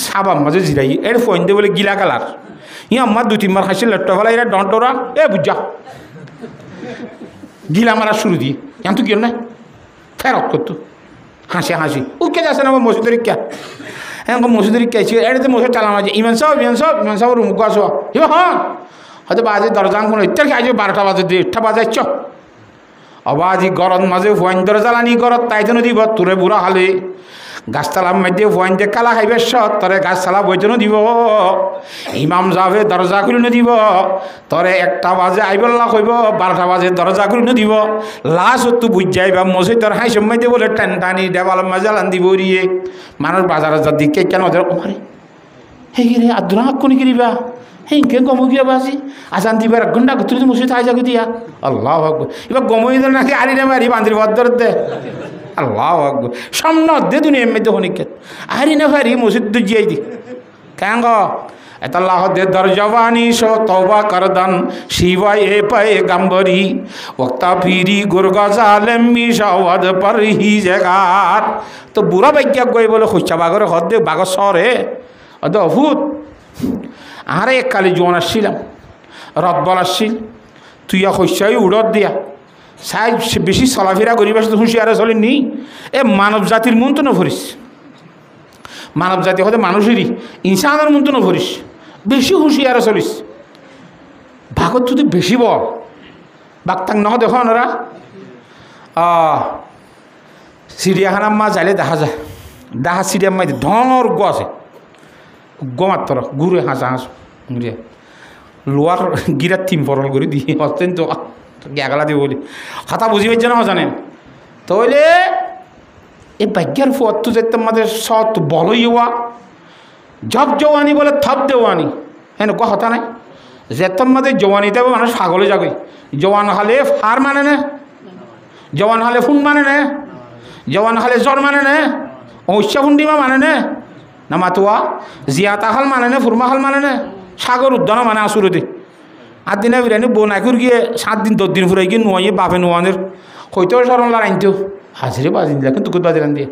সাবাম মাঝে জিরাই এর ফোন দিয়ে বলে গিলা কালার আমার 2-3 বার খাইছে লেট্ট ফেলা এরা ডরা এ বুঝা গিলা মারা শুরু দিয়ে জানতো কি না ফেরত করতো হাসি উকে যাচ্ছে না মসজিদের কে হ্যাঁ মসজিদের কে এটাতে মসজিদ টালা মাঝে ইমান সাহেব রুম আসো হ্যাঁ হয়তো বাজে দরজা কোনো ইত্যাদি আজ 12টা বাজে 1টা বাজাইছ অবাজি গরম মাঝে ফোন দরজা লানি গরত তাই জন্য দিব তোরে বুড়া হালে গাছতলার মধ্যে ফোন দিয়ে কালা খাইবে সত তরে গাছতলা বইজনও দিব ইমাম যাবে দরজা খুলে দিব তরে 1টা বাজে আইবল্লা কইব 12টা বাজে দরজা খুলে দিব লাশ তো বুঝ যাইবা মসজিদের হাই সময় দিয়ে বলে টান টানি দেওয়াল মাজা লান দিব রিয়ে মানুষ বাজারে যা দিকে কেন ওমারে হে রে আদুরা কোন গিরিবা হেঁকে গম গিয়া বাসি আসান দিবার 1 ঘন্টা ঘুরে মসজিদ আই যাকে দিয়া আল্লাহ আকবার এবার গমই নাকি আরি না মারি বান্দির বদর দে আল্লাহ আকবার সামনে দে দুনিয়া মধ্যে হনিকে আরি না ভারি মসজিদ জিয়াই দি কেন গো এত আল্লাহ দে দরজওয়ানি সো তওবা করদান শিবাই এ পায়ে গাম্বরি ওক্তা ফিরি গুরগা জালেম মিশাওয়াদ পর হি জাগার তো বুড়া বাইকা গই বলে খুচা বাগরে হদ দে বাগর সরে অদ অভূত আরে এককালে জোয়ান আসছিলাম রদবল আসছিল তুই শস্যাই উড়ত দিয়া সাই বেশি চলাফেরা করিবা হুঁশিয়ারে চলি নি এ মানব জাতির মন তো নভরিস মানব জাতি হতে মানুষেরই ইনসানের মন তো নভরিস বেশি হুঁশিয়ারে চলিস ভাগত তুই বেশি বল বাগতাং নহ দেখো ওরা চিড়িয়াখানার মা যাইলে দেখা যায় দেখা চিড়িয়ার মাঝে ধর গো আছে গমাত্র ঘুরে হাসা ঘুরে লোয়ার গিরার থিম ফরল করে দিয়ে অত্যন্ত গেগলা দিয়ে বলি হাতা বুঝি পাইছে না জানেন তাহলে এই ভাগ্যের পথ তো যেতে আমাদের সৎ বলই হওয়া জব জওয়ানি বলে থপ দেওয়ানি হ্যাঁ ক হতা নাই যেতার মধ্যে জওয়ানিতে মানুষ পাগলে যাবে জওয়ান হলে ফার মানে না জওয়ান হলে ফুন মানে না জওয়ান হলে জ্বর মানে না ঐশা ফুন্ডিমা মানে না মাতুয়া জিয়াতা হাল মানে না ফুরমা হাল মানে না সাগর উদ্যান মানে আসুরতে 8 দিনে বিরানি বোনাকুর গিয়ে 7 দিন 10 দিন ফুরাই গিয়ে নোয়াই বাপে নোয়ানের হইতেও সরলা রাইনতেও হাজিরে বাজি দিলা কিন্তু কুদ বাজি রান দিয়ে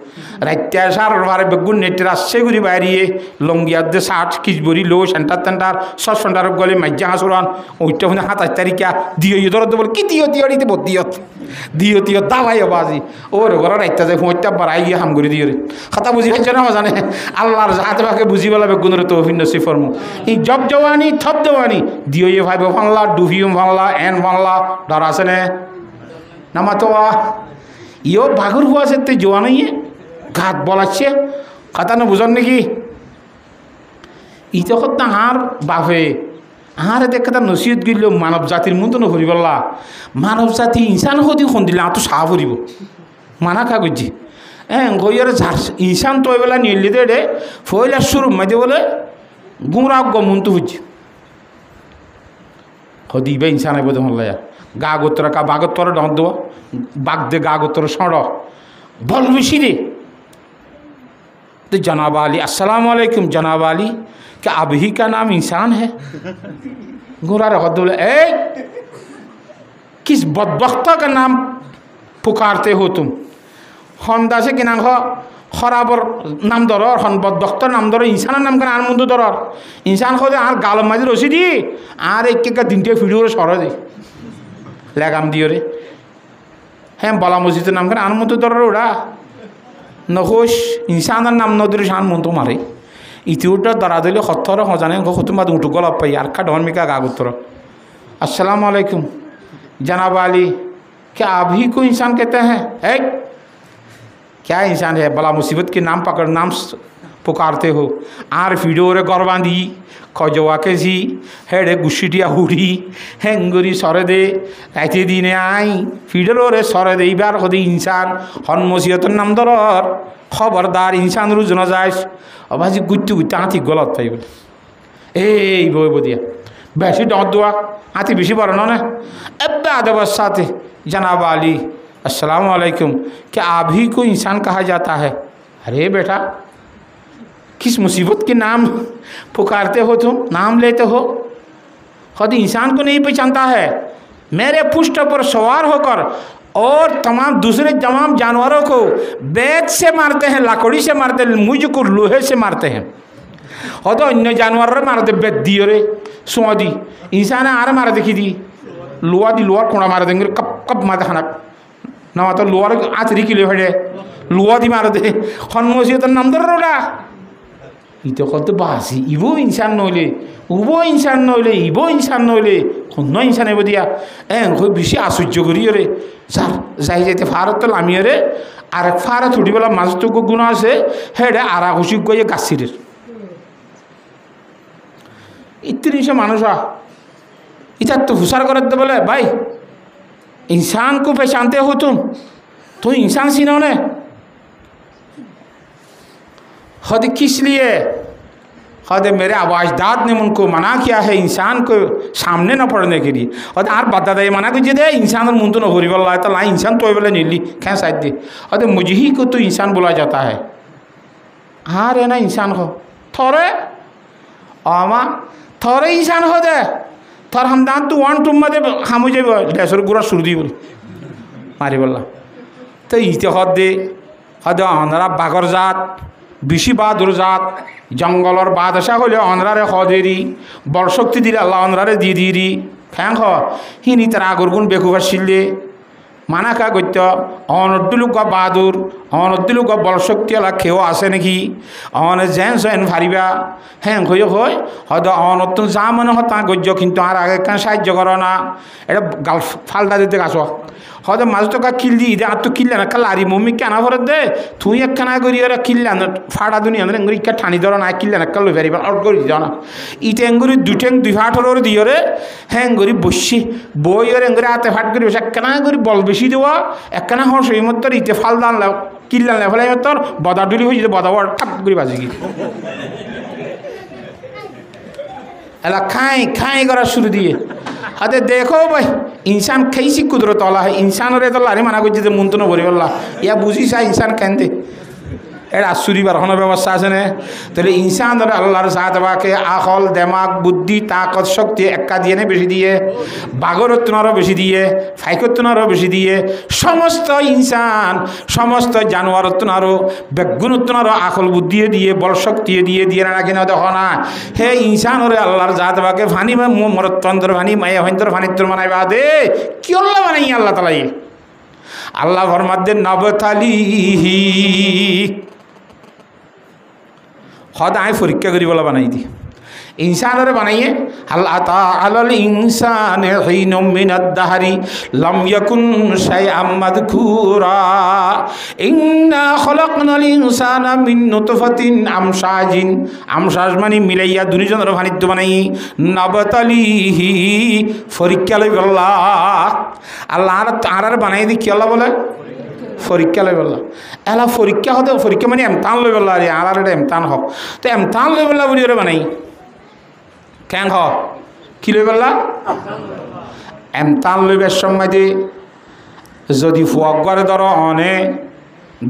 রাইতে সার বারে বেগুন নেটের আসছে ঘুরি বাইরিয়ে লঙ্গিয়ার দিয়ে 60 কিসবরি লো সেন্টার সেন্টার গলে মাইজা হাসুরান ওইটা মানে 27 তারিখা দিও ধরতে বল কি দিও দিতে দিও দাবাই বাজি ওর ঘরে রাইতে যায় ফোঁটা বাড়াই গিয়ে হাম করে দিও রে খাতা বুঝি খাইছে না জানে আল্লাহর হাতে পাকে বুঝি বলা বেগুনের তৌফিক নসিব ফরমু এই জব জওয়ানি থপ দেওয়ানি দিও ভাইব ফাংলা ডুফিউম ফাংলা এন ফাংলা ডর আছে না মাতোয়া ইও ভাগর হুয়া সে জোয়ান ঘাত বলাচ্ছে কথা না বুঝন নাকি ই তখন না আর বাপে আর দেখে তার নসিহত গিল মানব জাতির মতো নভরি বললা মানব জাতি ইনসান হদি খন দিলে আর তো সাহ ভরিব মানা খা করছি হ্যাঁ গইয়ার ইনসান তো বেলা নিলি দে ফয়লা শুরু মাঝে বলে গুমরা গমন তো হচ্ছে হদি বা ইনসান আইব তো হল্লা গা গোত্রা কা বাগত্তর ডর দেওয়া बाग दे गागोतर सड़ो बल बेशी दे तो जनाब अली अस्सलाम वालेकुम जनाब अली क्या अब ही का नाम इंसान है गोरा रखा बोले ए किस बदबख्ता का नाम पुकारते हो तुम हंदा से किना खराबर नाम दरर हन बदबख्तर नाम दरर इंसान नाम का आर मुंदो दरर इंसान खोदे आर गाल माजी रसी दी आर एक का दिनटे भिडियो सर दे लेगाम दियो रे হ্যাঁ বলা মসজিদের নাম কেন আনমন্ত ধরার ওরা নখোশ ইনসানের নাম নদীর আনমন্ত মারে ইতিউটা দরা দিলে হত্তর হজানে হতুমাদ উঠু গলাপ পাই আর খা ঢনমিকা গাগুত্তর अस्सलाम वालेकुम जनाब अली क्या आप ही को इंसान कहते हैं है क्या इंसान है बला मुसीबत के नाम पकड़ नाम पुकारते हो आर भिडियो रे गरबांधी खजवा के जी हेडे गुसिटिया हुड़ी हेंगुरी सरे दे राइते दिने आई भिडियो रे सरे दे इबार हदे इंसान हन मसियतर नाम दरर खबरदार इंसान रुज न जाइस अबाजी गुट्टू गुट्टू आती गलत पाई बोले ए बई बदिया बेसी डर दुआ आती बेसी बड़ ना एब्बे अदब साथे जनाब अली अस्सलाम वालेकुम क्या आप ही को इंसान कहा जाता है अरे बेटा किस मुसीबत के नाम पुकारते हो तुम नाम लेते हो खुद इंसान को नहीं पहचानता है मेरे पुष्ट पर सवार होकर और तमाम दूसरे तमाम जानवरों को बेत से मारते हैं, लकड़ी से मारते हैं, मुझको लोहे से मारते हैं। और तो अन्य जानवर मारते बेत दिए रे सुआ दी, इंसान आर मार देखी दी लोहा दी, लोहार कोड़ा मार देंगे कब कब मारते खाना ना, तो लोहार आचरी किलो हेडे लोहा दी मार दे खनमसी तो नमदर रोडा इतो कत बासी इबो इंसान नहले उबो इंसान नहले इबो इंसान नहले खन्न इंसान एबो दिया कोई बेसि आश्चर्य करी रे सर যাই যাইতে ফারত তো লামিয়ে রে আর এক ফারত উঠিবেলা মাঝটুকু গুণ আছে হেডে আরা খুশি গিয়ে গাছিরের इतनी से मानुष इधर तो हुसार कर दे बोले भाई इंसान को पहचानते हो तुम तो इंसान सीनो ने खुद किस लिए खुद मेरे आवाजदाद ने उनको मना किया है इंसान को सामने न पड़ने के लिए और आर बता दे मना कीजिए दे इंसान और मुंह तो न हो रही बोला तो ला इंसान तो बोले नीली क्या शायद दे और मुझे ही को तो इंसान बोला जाता है हाँ रे ना इंसान को थोड़े आमा थोड़े इंसान हो दे थोर हमदान तू वन टूम मधे हम मुझे डेसर गुरा सुरदी बोल मारी बोला तो इते हद दे हद अंधरा बागर जात बेसि बादुर जात जंगलर बादशाह हले अंधरारे हदेरी बड़ शक्ति दिले आल्लाह अंधरारे दी दिरी ख्यां ख हिनी तार आगर गुण बेकुफा सिले माना का गत्य अनद्दुलुक बादुर अनद्दुलुक बल शक्ति आला खेव आसे नाकि अन जेन जेन भारिबा হ্যাঁ হয়ে হয় হয়তো অনতুন যা মনে হয় তা গজ্য কিন্তু আর আগে কেন সাহায্য করো না এটা গাল ফালটা দিতে আসো হয়তো মাঝ তো কিল দি আর তো কিল্লা না কালারি মম্মি কেন ভরে দে তুই একখানা করি ওরা কিল্লা না ফাড়া দুনিয়া এঙ্গুরি ইকা ঠানি ধরো না কিল্লা না কালো ভেরিবার আউট করে দিও না ইটা এঙ্গুরি দুটেং দুই ফাটর দিও রে হ্যাঁ এঙ্গুরি বসি বই ওর এঙ্গুরি হাতে ফাট করি বসে একখানা করি বল বেশি দেওয়া একখানা হর সেই মতো ইতে ফাল দান কিল্লা না ফেলাই তোর বদা ডুলি হয়ে যেতে বদা বড় ঠাপ করে বাজি গিয়ে एला खाई खाई करा शुरू दिए अरे देखो भाई इंसान कैसी कुदरत वाला है इंसान रे तो लारी माना कुछ मुंत न भरी बोला या बुझी सा इंसान कहते এটা আশ্চর্য হন ব্যবস্থা আছে না তাহলে ইনসান ধরে আল্লাহর সাথ বাকে আকল দিমাগ বুদ্ধি তাকত শক্তি একা দিয়ে না বেশি দিয়ে বাগরত্বনারও বেশি দিয়ে ফাইকত্বনারও বেশি দিয়ে সমস্ত ইনসান সমস্ত জানোয়ারত্বনারও বেগুণত্বনারও আকল বুদ্ধি দিয়ে বল শক্তি দিয়ে দিয়ে না কিনা দেখো না হে ইনসান ওরে আল্লাহর জাত বাকে ফানি মরত্তন্ত্র ফানি মায়া হইন্তর ফানিত্র বানাইবা দে কি আল্লাহ বানাই আল্লাহ তালাই আল্লাহ ফরমাতে নবতালিহি হদ আয় পরীক্ষা করি বলা বানাই দি इंसान बनाइए अल्लाह ताअल इंसान हिनुम मिनद दहरी लम यकुन शैअम मज़कूरा इन्ना खलक़नल इंसाना मिन नुतफतिन अमशाजिन अमशाज मानी मिलाइया दुनिजनर भानित बनाई नबतलिही परीक्षा लइब अल्लाह ताआलार बनाई दी कि अल्लाह बोले परीक्षा लइब एला परीक्षा होते परीक्षा मानी एमतान लइब रे आलार एमतान हो तो एमतान लइब बुझी बनाई কেন কি লই বললা এমতান লইবার সময় যদি ফুয়াগরে ধর অনে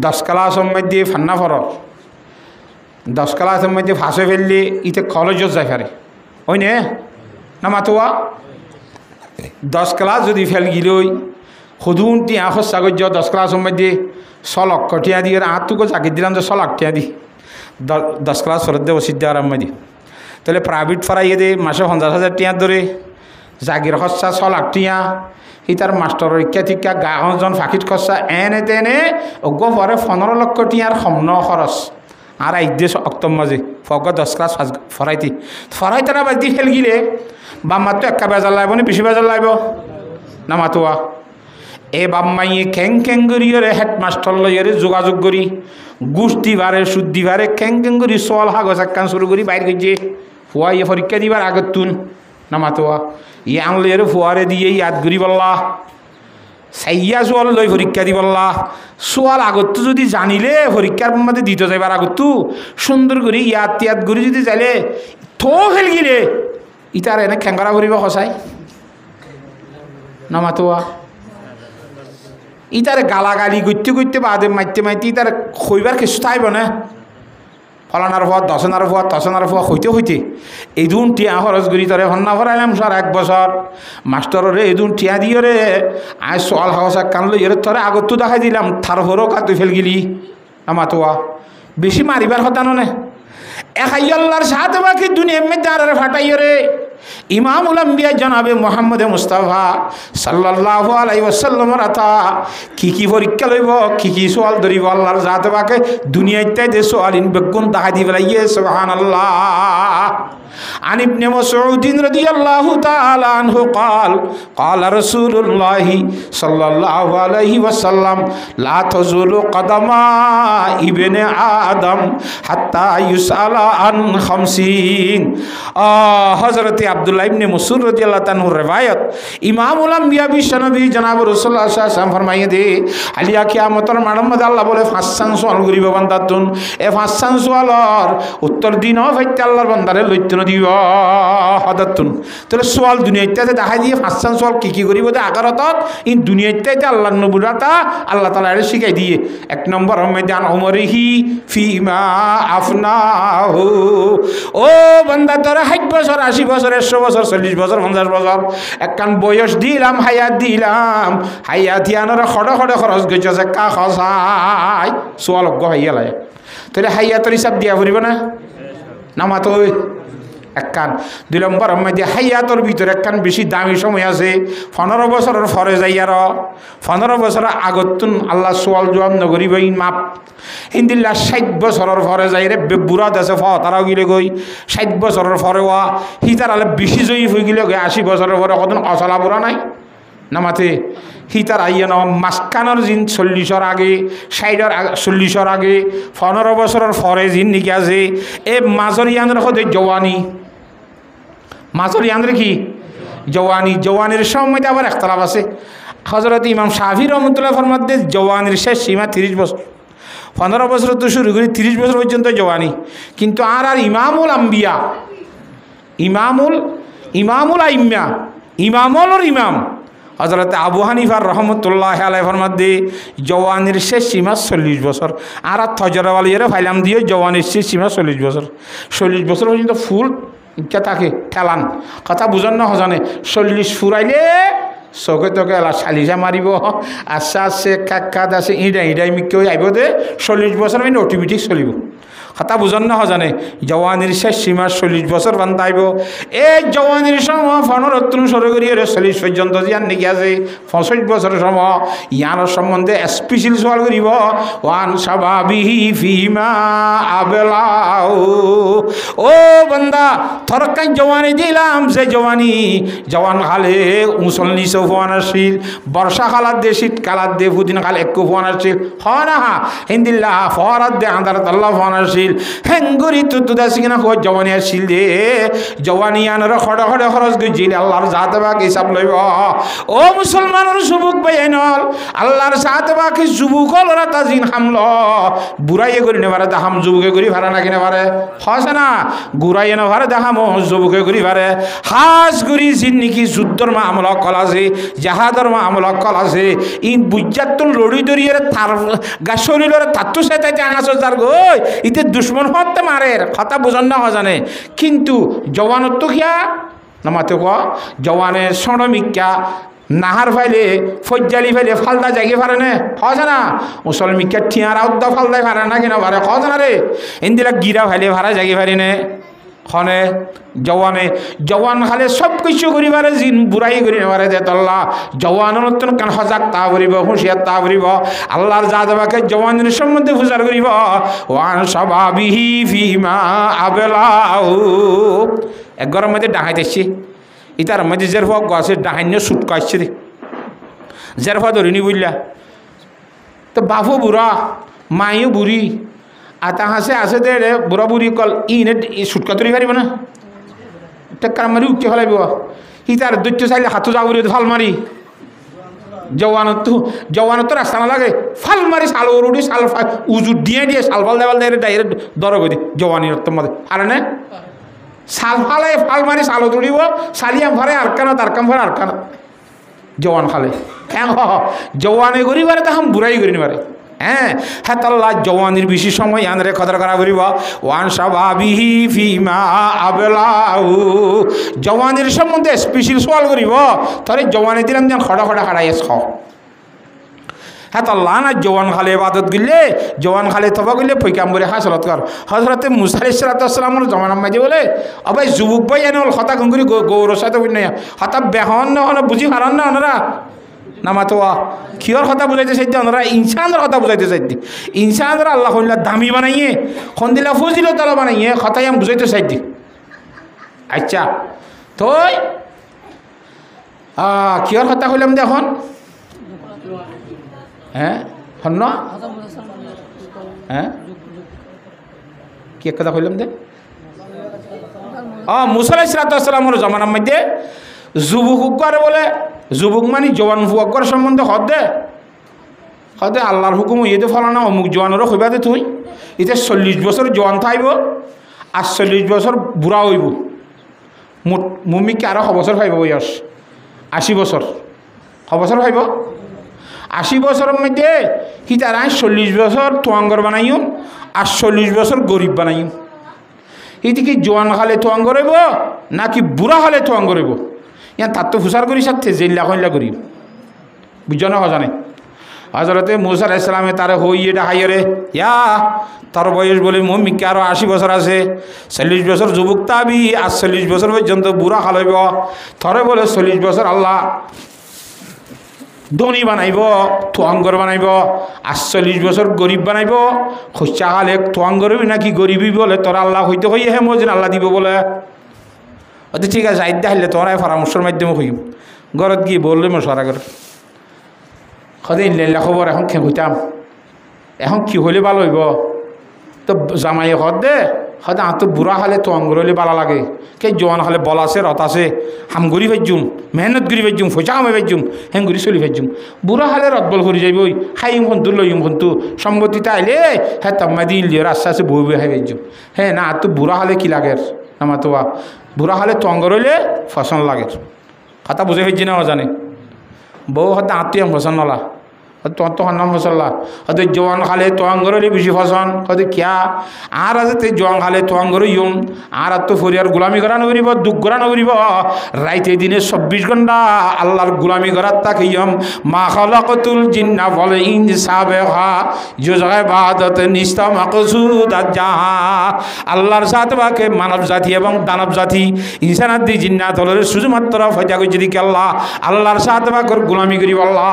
10 ক্লাসের মধ্যে ফান্না ফরর 10 ক্লাসের মধ্যে ফাঁসে ফেললে ইতে কলেজত যাই পারে ওই নে না মাতুয়া 10 ক্লাস যদি ফেল গিলই খুদুন টিয়া খরচা করছ 10 ক্লাসের মধ্যে 6 লক্ষ টিয়া দিয়ে আটটুকু চাকরি দিলাম যে 6 লাখ টিয়া দি 10 ক্লাস ফরত দেব সিদ্ধ আরাম মধ্যে তাহলে প্রাইভেট ফরাইয়ে দে মাসে 50,000 টিয়া ধরে জাগির খরচা 6 লাখ টিয়া তার মাস্টারের ইচ্ছা ঠিকা গাঁওজন ফাঁকিত খরচা এনে তেনে অজ্ঞ পরে 15 লক্ষ টিয়ার সম্ন খরচ আর আইদেশ অক্টোবর মাঝে ফগ 10 ক্লাস ফরাইতি ফরাইতে না বাজি ফেল গিলে বাম মাত্র একা বেজার লাগব না বেশি বেজার লাগব না মাতুয়া এ বাম্মাইয়ে খ্যাং খ্যাং করিয়ে হেডমাস্টার লইয়ে যোগাযোগ করি গোষ্ঠী বারে শুদ্ধি বারে খ্যাং খ্যাং করি সল হাগজ একখান শুরু করি বাইর করছে ফুয়া ইয়ে পরীক্ষা দিবার আগত তুন না মাতোয়া ইয়ে আনলে ফুয়ারে দিয়ে ইয়াদ করি বললা সাইয়া সোয়াল লই পরীক্ষা দি বললা সোয়াল আগত যদি জানিলে পরীক্ষার মধ্যে দিতে যাইবার আগত সুন্দর করি ইয়াদ তিয়াদ করি যদি যাইলে থো ফেল গিলে ইতার এনে খ্যাংকরা করিব সঁচাই না মাতোয়া ইতারে গালাগালি করতে করতে বাদে মাইতে মাইতে ইতার খইবার কিছু থাইব না ফলানার ফুয়া দশনার ফুয়া তসনার ফুয়া হইতে হইতে এইদুন টিয়া খরচ করি তরে হন্না ভরাইলাম স্যার 1 বছর মাস্টরে এইদুন টিয়া দিয়ে রে আয় সোয়াল হাওসা কান লই এর তরে আগত দেখাই দিলাম থার হরো কাতু ফেল গেলি আমাতোয়া বেশি মারিবার কথা নে আল্লাহর সাথে বাকি দুনিয়া মে দাঁড়ারে ফাটাইও রে ইমামুল আম্বিয়া জনাবে মুহাম্মদ মুস্তাফা সাল্লাল্লাহু আলাইহি ওয়াসাল্লামের আতা কি পরীক্ষা লইব কি সওয়াল ধরিব আল্লাহর জাতে বাকে দুনিয়াতে দে সওয়ালিন বেগুন দেখা দি বলাইয়ে সুবহানাল্লাহ عن ابن مسعود رضي الله تعالى عنه قال رسول الله صلى الله عليه وسلم لا تزول قدم ابن آدم حتى يسأل عن 50 حضرت عبدالله ابن مسعود رضی اللہ عنہ روایت امام الانبیاء বিশ্বনবী জনাব রাসূলুল্লাহ সাল্লাল্লাহু আলাইহি ওয়াসাল্লাম ফরমাইয়ে দে আলিয়া কিয়ামতের মাঠের মধ্যে আল্লাহ বলে 5 সওয়াল করিব বান্দাতুন এ 5 সওয়ালর উত্তর দিন হইতে আল্লাহর বান্দারে লইতে দিব হদাতুন তাহলে সওয়াল দুনিয়াতে দেখাই দিয়ে 5 সওয়াল কি করিব দে আখিরাতত এই দুনিয়াতে আল্লাহর নবুরাতা আল্লাহ তাআলা এর শিখাই দিয়ে 1 নম্বর মেদান উমরিহি ফিমা আফনাহু ও বান্দা তোরা 60 বছর 80 বছর 100 বছর 40 বছর 50 বছর একখান বয়স দিলাম হায়াত দিলাম হায়াত ইয়ানোর খড় খড় খরচ গেছে কা খসাই সোয়াল গহাইয়া লাগে তাহলে হায়াতের হিসাব দিয়া ফুরিব না নামা তো একখান 2 নম্বর মধ্যে হায়াতের ভিতরে একখান বেশি দামি সময় আছে 15 বছরের ফরে যাইয়ার 15 বছরের আগতুন আল্লাহ সোয়াল জবাব নগরিব মাপ হিন্দিল্লা 60 বছরের ফরে যাই রে বুড়া দেশে তারাও গিলে গই 60 বছরের ফরে ওয়া হিতার আলে বেশি জয়ী হয়ে গিলে গই 80 বছরের পরে কতদিন অচলা বুড়া নাই নামাতে হিতার আইয়া ন মাসকানোর জিন 40-এর আগে 60-এর 40-এর আগে 15 বছরের ফরে জিন নিকে আছে এ মাজরিয়ানের হতে জওয়ানি মাজরিয়ানের কি জওয়ানির সময় আবার একতলাপ আছে হযরত ইমাম শাফি রহমাতুল্লাহ ফরমাতে জওয়ানির শেষ সীমা 30 বছর 15 বছর তো শুরু করি 30 বছর পর্যন্ত জওয়ানি কিন্তু আর ইমামুল আম্বিয়া ইমামুল আইম্মা ইমামুল ইমাম হযরত আবু হানিফা রহমতুল্লাহ আলাইহি ফরমাতে জওয়ানির শেষ সীমা 40 বছর আর থজরাওয়ালিয়ারে ফাইলাম দিয়ে জওয়ানির শেষ সীমা 40 বছর 40 বছর পর্যন্ত ফুল ইচ্ছা থাকে ঠেলান কথা বুঝান না হজানে 40 ফুরাইলে চোখে তোকে এলা চালিশা মারিব আচ্ছা আছে কাকাত আছে ইডাই মিকেও আইব দে 40 বছর মানে অটোমেটিক চলিব কথা বুঝান না হজানে জওয়ানির শেষ সীমা 40 বছর বান্ধা আইব এই জওয়ানির সময় 15 শুরু করি 40 পর্যন্ত জিয়ান নাকি আছে 65 বছরের সময় ইয়ার সম্বন্ধে স্পেশাল সওয়াল করিব ওয়ান সাবাবিহি ফিমা আবলাউ ও বান্দা থরকান জওয়ানি দিলাম যে জওয়ান খালে 39 ফুয়ান আসছিল বর্ষা কালাত দে শীত কালাত দে ফুদিন কাল 1 ফুয়ান আসছিল হনা হিন্দিল্লাহ ফরাদ দে আন্দারাত আল্লাহ ফুয়ান আসছিল হেঙ্গুরি তুতুদা সিগনা কো জওয়ানি আসছিল দে জওয়ানি আনর খড় খড় খরচ গজিল আল্লাহর জাতে বাকি হিসাব লইব ও মুসলমানের যুবক ভাইনল আল্লাহর জাতে বাকি যুবকলরা তাজিন হামল বুড়াইয়ে করি নেবারে দাহাম যুবকে করি ভাড়া না কিনে পারে হসে না গুড়াইয়ে না ভারে দাহাম যুবকে করি পারে হাস করি জিন্নিকি যুদ্ধর মামলা কলাছে জাহাদর মামলা কলাছে ইন বুজ্জাতুল লড়ি দরিয়ে তার গাছরিলর তাত্তু সেটাই আনাছ যার গই ইতে দুশ্মন হতে মারে কথা বুঝন না হজানে কিন্তু জওয়ানত কিয়া নামাতে ক জওয়ানের সণমিকা নাহার ফাইলে ফজ্জালি ফাইলে ফালদা জাগি পারে না হজ না মুসলমিকা ঠিয়ার আউদ্দা ফালদাই পারে না কিনা পারে হজ না রে ইন্দিলা গিরা ফাইলে ভাড়া জাগি পারি নে খনে জওয়ান খালে সব কিছু করিবারে জিন বুড়াই করি নেবারে দে তল্লা জওয়ানের নতুন কান সজাগ তা করিব হুঁশিয়ার তা করিব আল্লাহর জাদবাকে জওয়ানের সম্বন্ধে ফুজার করিব ওয়ান সাবাবিহি ফিমা আবলাউ এক গরম মধ্যে ডাহাইতেছি ইতার মধ্যে জের ফক আছে ডাহাইন্য সুটকা আসছে রে জের ফা ধরিনি বুঝলা তো বাপও বুড়া মাইও বুড়ি আতা হাসে আছে দে রে বুড়া বুড়ি কল ইনে সুটকা তরি পারিব না টেক্কার মারি উঠতে ফেলাইব ইতার দৈত্য চাইলে হাতু যাবরি ফাল মারি জওয়ানত রাস্তা না লাগে ফাল মারি শাল উড়ি শাল উজু দিয়ে শাল ফাল দেওয়াল দিয়ে ডাইরেক্ট দর করে দি জওয়ানির মধ্যে আর না শাল ফালে ফাল মারি শাল উড়িব শালিয়াম ফারে আরকানা তারকাম ফারে আরকানা জওয়ান খালে কেন জওয়ানে করি পারে তখন বুড়াই করি পারে হ্যাঁ হ্যাঁ তাল্লা জওয়ানির বেশি সময় আনরে কদর করা করিব ওয়ান সাবাবিহি ফিমা আবলাহু জওয়ানির সম্বন্ধে স্পেশাল সওয়াল করিব তরে জওয়ানি দিলাম যেন খড়া খড়া খাড়াইস খাও হ্যাঁ তাল্লা না জওয়ান খালে ইবাদত গিলে জওয়ান খালে তবা গিলে পৈকাম্বরে হাসরত কর হজরতে মুসা আলাইহিস সালামের জমানার মাঝে বলে অবাই যুবক ভাই এনে হল হতা করি গৌরর সাথে হতা বেহন না বুঝি হারান না ওনারা নামাতোয়া কিয়র কথা বুঝাইতে চাইতে ওনারা ইনসানের কথা বুঝাইতে চাইতে ইনসানরা আল্লাহ কইলা দামি বানাইয়ে খন্দিলা ফজিল তালা বানাইয়ে কথাই আমি বুঝাইতে চাইতে আচ্ছা তো কিয়র কথা কইলাম দেখুন হ্যাঁ হন্য হ্যাঁ কি কথা কইলাম দে মুসা আলাইহিস সালামের জমানার মধ্যে যুবক করে বলে যুবক মানে জওয়ান ফুয়ার সম্বন্ধে হদে আল্লাহর হুকুম ইয়ে ফলানা অমুক জওয়ানেরও হইবা দে তুই এটা 40 বছর জওয়ান থাইব আর 40 বছর বুড়া হইব মুমিকে আরো 6 বছর পাইব বয়স 80 বছর 6 বছর পাইব 80 বছরের মধ্যে সি তারা 40 বছর তোয়াঙ্গর বানাইম আর 40 বছর গরিব বানাইম এটি কি জওয়ান খালে তোয়াঙ্গ রইব নাকি বুড়া হলে তোয়াঙ্গ রইব ইয়ান তার তো ফুসার করি সাথে জেল্লা কইলা করি বুঝছো না জানে হজরতে মুসা আলাইহিস সালামে তারে হই এটা হাইরে ইয়া তার বয়স বলে মমিকে আরো 80 বছর আছে 40 বছর যুবক তাবি আর 40 বছর পর্যন্ত বুড়া খাল হইব থরে বলে 40 বছর আল্লাহ ধনী বানাইব তোয়াঙ্গর বানাইব আর 40 বছর গরিব বানাইব খোঁচা খালে তোয়াঙ্গর হবি নাকি গরিবই বলে তোরা আল্লাহ হইতে হইয়ে হে মজিন আল্লাহ দিব বলে অত ঠিক আছে আইতে হাইলে তোরাই পরামর্শের মাধ্যমে হইম ঘরত গিয়ে বললে মশারা করে সদাই লেলা খবর এখন খেয়ে হইতাম এখন কি হলে ভালো হইব তো জামাই হদ দে হয়তো তো বুড়া খালে তো অঙ্গর হলে ভালো লাগে কে জোয়ান খালে বল আছে রথ আছে হাম গড়ি ভেজুম মেহনত করি ভেজুম ফোচা কামে ভেজুম হেং গড়ি চলি ভেজুম বুড়া খালে রথ বল করি যাইব ওই খাইম ফোনটো লইম ফোনটো সম্মতিটা আইলে হ্যাঁ তাম্মা দিন লিয়ে আস্তে আস্তে বই বই খাই ভেজুম হ্যাঁ না তো বুড়া খালে কি লাগে আমার তো বুড়া খালে তো অঙ্গর হইলে ফসল লাগে কথা বুঝে ফেলছি না জানে বউ হয়তো আত্মীয় ফসল নলা তো নাম ফসল্লা হয়তো জোয়ান খালে তোয়াঙ্গরই বেশি ফসন হয়তো কিয়া আর আছে জোয়ান খালে তোয়াঙ্গর ইউম আর তো ফরিয়ার গোলামি করা নকরিব দুঃখ করা নকরিব রাইতে দিনে 24 ঘন্টা আল্লাহর গোলামি করার তাকে ইয়ম মা খালাকাতুল জিন্না ওয়াল ইনসা বিহা যে জায়গায় ইবাদত নিস্তা মাকসুদ জাহা আল্লাহর সাথে বাকে মানব জাতি এবং দানব জাতি ইনসানাত দি জিন্নাত হলে শুধুমাত্র ফয়দা কই যদি আল্লাহ আল্লাহর সাথে বাকর গোলামি করিব আল্লাহ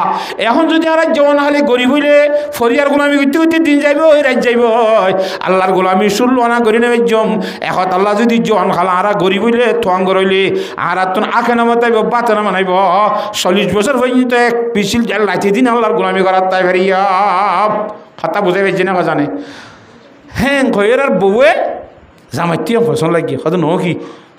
এখন যদি আর জওয়ান হলে গরিব হইলে ফরিয়ার গোলামি করতে করতে দিন যাইব ওই রাত যাইব আল্লাহর গোলামি শুনল না করি নেবে জম এখন আল্লাহ যদি জওয়ান খালা আর গরিব হইলে তোয়াঙ্গ রইলে আর তো আখে না মাতাইব বাতে না মানাইব 40 বছর পর্যন্ত এক পিছিল জাল লাইতে দিন আল্লাহর গোলামি করার তাই ফেরিয়া কথা বুঝাই পেয়েছি না জানে হ্যাঁ ঘয়ের আর বউয়ে জামাইতে ফসল লাগিয়ে হয়তো ন কি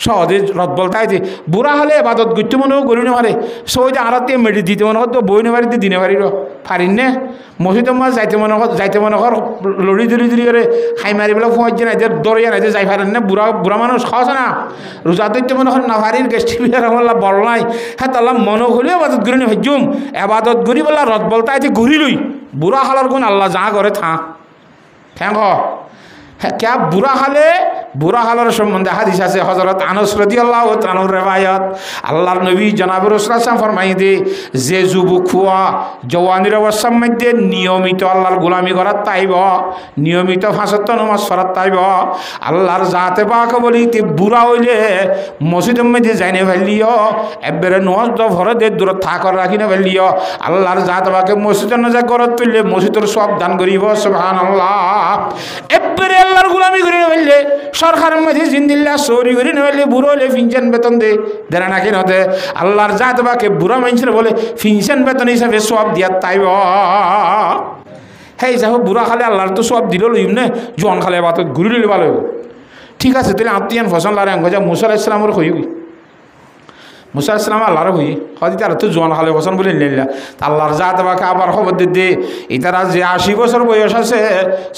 সহজে রথ বলতে বুড়া হলে বাদত গুরতে মনেও গড়ি নেবারে সহজে আড়াতে মেডি দিতে মনে হতো বই নেবারিতে দিনে পারির পারিন নে মসজিদ মাছ যাইতে মনে কর লড়ি ধরি করে খাই মারি পেলে ফোঁজছে না এদের দরিয়া নাই যাই পারেন না বুড়া মানুষ খাওয়াছে না রোজা দৈত্য মনে কর না পারিন গেস্টি বিহার বল নাই হ্যাঁ তাল্লা মনে হলেও আবাদত ঘুরি নে ভাজ্যুম আবাদত ঘুরি বললা রথ বলতে ঘুরি লই বুড়া হালার গুণ আল্লাহ যা করে থ্যাংক হ্যাঁ ক্যা বুড়া হালের সম্বন্ধে হাদিস আছে হযরত আনাস রাদিয়াল্লাহু তাআলার রিওয়ায়াত আল্লাহর নবী জনাব রাসূলুল্লাহ সাল্লাল্লাহু আলাইহি ওয়াসাল্লাম ফরমাই দে যে যুবক হুয়া জওয়ানির অবস্থার মধ্যে নিয়মিত আল্লাহর গোলামি করার তাইব নিয়মিত 5 ওয়াক্ত নামাজ পড়ার তাইব আল্লাহর জাতে পাক বলিতে বুড়া হইলে মসজিদের মধ্যে যাইনে ফেলিও এবারে নামাজ তো ফরজে দূর থাকর রাখি না ফেলিও আল্লাহর জাতে পাকে মসজিদের নজা করত তুললে মসজিদের সব দান করিব সুবহানাল্লাহ এবারে আল্লাহর গোলামি করে ফেললে সরকারের মধ্যে জিন্দিল্লা চৌরি করে নেবে বুড়ো হলে পেনশন বেতন দেয় নাকি নদে আল্লাহর জাত বাকে বুড়া মানুষের বলে পেনশন বেতন হিসাবে সব দিয়ার তাইব হ্যাঁ হিসাবে বুড়া খালে আল্লাহর তো সব দিল লইম না জন খালে বাত ঘুরি লইলে ভালো ঠিক আছে তাহলে আত্মীয়ান ফসল লারে যা মুসা আলাইহিস সালামের হইবি মুসা ইসলাম আল্লাহর হই হয়তো তারা তো জোয়ান খালে বসন বলে নিলা আল্লাহর জাত বাকে আবার খবর দিতে ইতারা যে 80 বছর বয়স আছে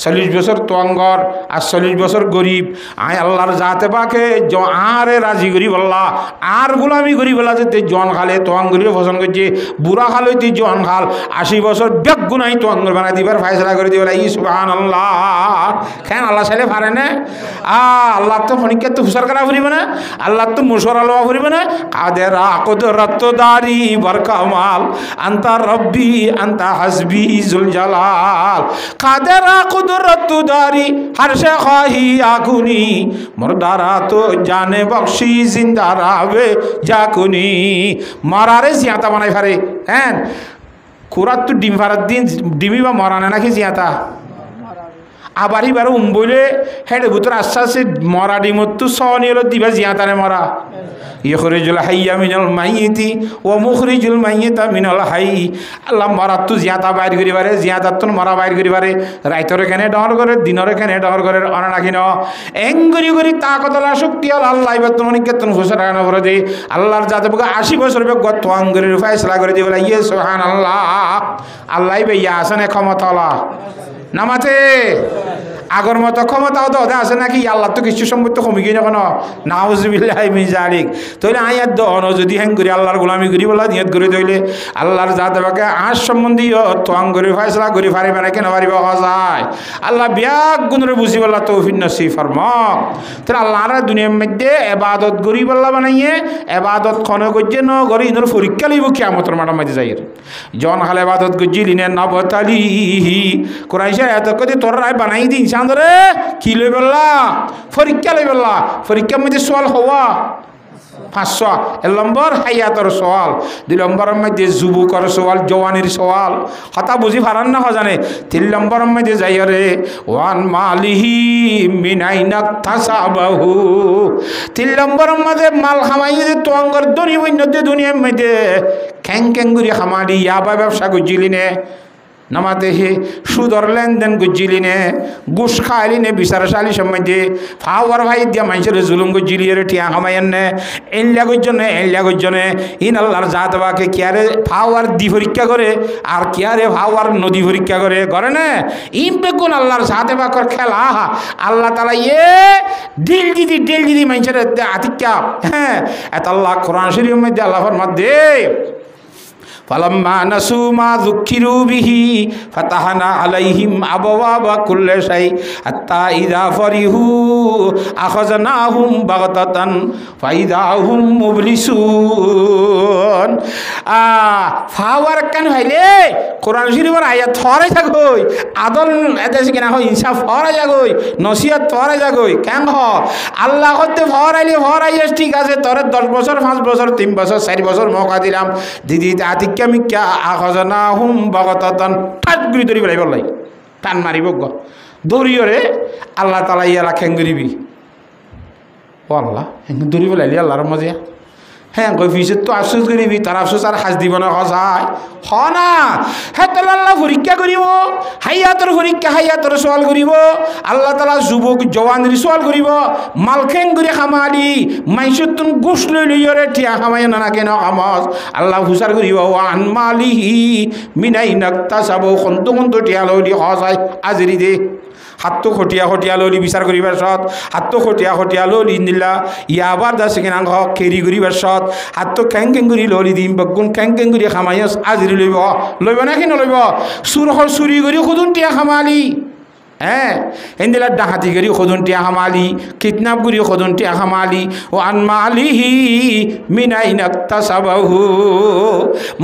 40 বছর তোয়াঙ্গর আর 40 বছর গরিব আয় আল্লাহর জাতে বাকে আরে রাজি করি বললা আর গোলামি করি বলা যে জোয়ান খালে তোয়াঙ্গরিও পছন্দ করছে বুড়া খাল হইতে জোয়ান খাল 80 বছর ব্যাগ গুনাই তোয়াঙ্গর বানাই দিবার ফায়সলা করে দিবে ই সুবহানাল্লাহ কেন আল্লাহ চাইলে পারে না আল্লাহ তো ফনিকে তো হুসার করা ফুরিবে না আল্লাহ তো মুসরা লওয়া ফুরিবে না কাদেরা কুদরত দারি বরকামাল আনতা রব্বি আনতা হাসবি জুল জালাল কাদেরা কুদরত দারি হর সে খাহি আকুনি মরদারা তো জানে বখশি জিন্দা রাবে জাকুনি মারারে জিয়াতা বানাই ফারে হ্যাঁ কুরাত তো ডিম ফারাত দিন ডিমি বা মরানে নাকি জিয়াতা আবার এবার বলে হেডে ভিতরে আস্তে আস্তে মরা ডিমত তো সনি হলো দিবা জিয়াতারে মরা ইখরিজুল হাইয়া মিনাল মাইয়িতি ওয়া মুখরিজুল মাইয়িতা মিনাল হাই আল্লাহ মরাত তো জিয়াতা বাইর করি পারে জিয়াতাত তো মরা বাইর করি পারে রাইতরে কেনে ডর করে দিনরে কেনে ডর করে অনা নাকি ন এঙ্গরি করি তাকতলা শক্তি আল্লাহ এবার তো মনে কেতন ঘোষণা কেন করে দে আল্লাহর জাতে বুকে 80 বছর বেগ গত আঙ্গরির ফয়সালা করে দিবে ইয়ে সুবহানাল্লাহ আল্লাহ বেয়া আছেন ক্ষমতাওয়ালা নামাতে আগর মতো ক্ষমতাও তো আছে নাকি আল্লাহ তো কিছু সম্পত্তি কমি গিয়ে কোনো নাউজুবিল্লাহি মিন জালিক তাহলে আয়াত দন যদি হ্যাং করি আল্লাহর গোলামি করি বলা নিয়ত করে তৈলে আল্লাহর জাতে বাকে আজ সম্বন্ধীয় তোয়াং করে ফয়সলা করে পারিবে না কেন পারিব যায় আল্লাহ বিয়াক গুণরে বুঝি বলা তৌফিক নসিব ফরমাক তাহলে আল্লাহর দুনিয়ার মধ্যে ইবাদত করি বলা বানাইয়ে ইবাদত কোন করছে ন করে ইনর পরীক্ষা লইব কিয়ামতের মাঠের মধ্যে যাইর জন হালে ইবাদত করছিলি না নবতালিহি কোরআন এত কদি তোর রায় বানাই দিন চাঁদরে কি লই বললা পরীক্ষা লই বললা পরীক্ষার মধ্যে সোয়াল হওয়া 500 এক নম্বর হায়াতর সোয়াল 2 নম্বরের মধ্যে যুবকর সোয়াল জওয়ানির সোয়াল হতা বুঝি পারান না জানে 3 নম্বরের মধ্যে যাইরে ওয়ান মালিহি মিনাইনাক তাসাবাহু 3 নম্বরের মধ্যে মাল খামাইয়ে যে তোঙ্গর দনি বন্যতে দুনিয়ার মধ্যে খ্যাং খ্যাঙ্গুরি খামারি ইয়াবা ব্যবসা করছিলি নে নামাতে হে সুদর লেনদেন গুজিলি নে গুস খাইলি নে বিচারশালী সম্বন্ধে ফাওয়ার ভাই দিয়া মানুষের জুলুম গুজিলি রে টিয়া খামাইয়েন নে এল্লা গজনে ইন আল্লাহর জাত বাকে কিয়ারে ফাওয়ার দি পরীক্ষা করে আর কিয়ারে ফাওয়ার নদী পরীক্ষা করে না ইম বেগুন আল্লাহর জাতে বাকর খেলা আল্লাহ তাআলা এ দিল দিদি মানুষের আতিক্যা হ্যাঁ এত আল্লাহ কোরআন শরীফের মধ্যে আল্লাহ ফরমাতে فلما نسوا ما ذكروا به فتحنا عليهم أبواب كل شيء حتى إذا فرحوا أخذناهم بغتة فإذا هم مبلسون ফাওয়ার কেন হইলে কোরআন শরীফের আয়াত ফরে থাকই আদল এদেশে কিনা হয় ইনসাফ ফরে যাগই নসিহত ফরে যাগই কেন হ আল্লাহ করতে ফরাইস ঠিক আছে তোরে 10 বছর 5 বছর 3 বছর 4 বছর মৌকা দিলাম দিদি আতিক্যা মিক্যা আখাজানাহুম বাগাতাতান ঠাট গুলি ধরি বেলাই বললাই টান মারিব গ দৌড়িয়রে আল্লাহ তাআলা ইয়ালা খেঙ্গরিবি ও আল্লাহ দৌড়ি বেলাইলি আল্লাহর মজা হ্যাঁ কই ফিসের তো আফসোস করিবি তার আফসোস আর হাজ দিব না হসায় হ না হ্যাঁ তাহলে আল্লাহ পরীক্ষা করিব হাইয়াতর পরীক্ষা হাইয়াতর সওয়াল করিব আল্লাহ তাআলা যুবক জওয়ানের সওয়াল করিব মালখেং করে খামালি মাইসুর তুন গোশ লই লইরে টিয়া খামাই না কেন আমাস আল্লাহ হুসার করিব ওয়ান মালিহি মিনাইনাক তাসাবু খন্ত টিয়া লইলি হসায় আজরি দে হাতটো খটিয়া ললি বিচার করিবার সৎ হাতটো খটিয়া ললি নিলা ইয়াবার দাসে কিনা হক কেরি করিবার সৎ হাতটো খ্যাং কৰি ললি দিম বগুন খ্যাং কৰি খামাইস আজৰি লইব না কি নলইব চুৰি কৰি খুদুন টিয়া খামালি হ্যাঁ এন্দিলা ডাহাতি করি খোদন টিয়া হামালি কিডন্যাপ করি খোদন টিয়া হামালি ও আনমালিহি মিনাইনাক তাসাবাহু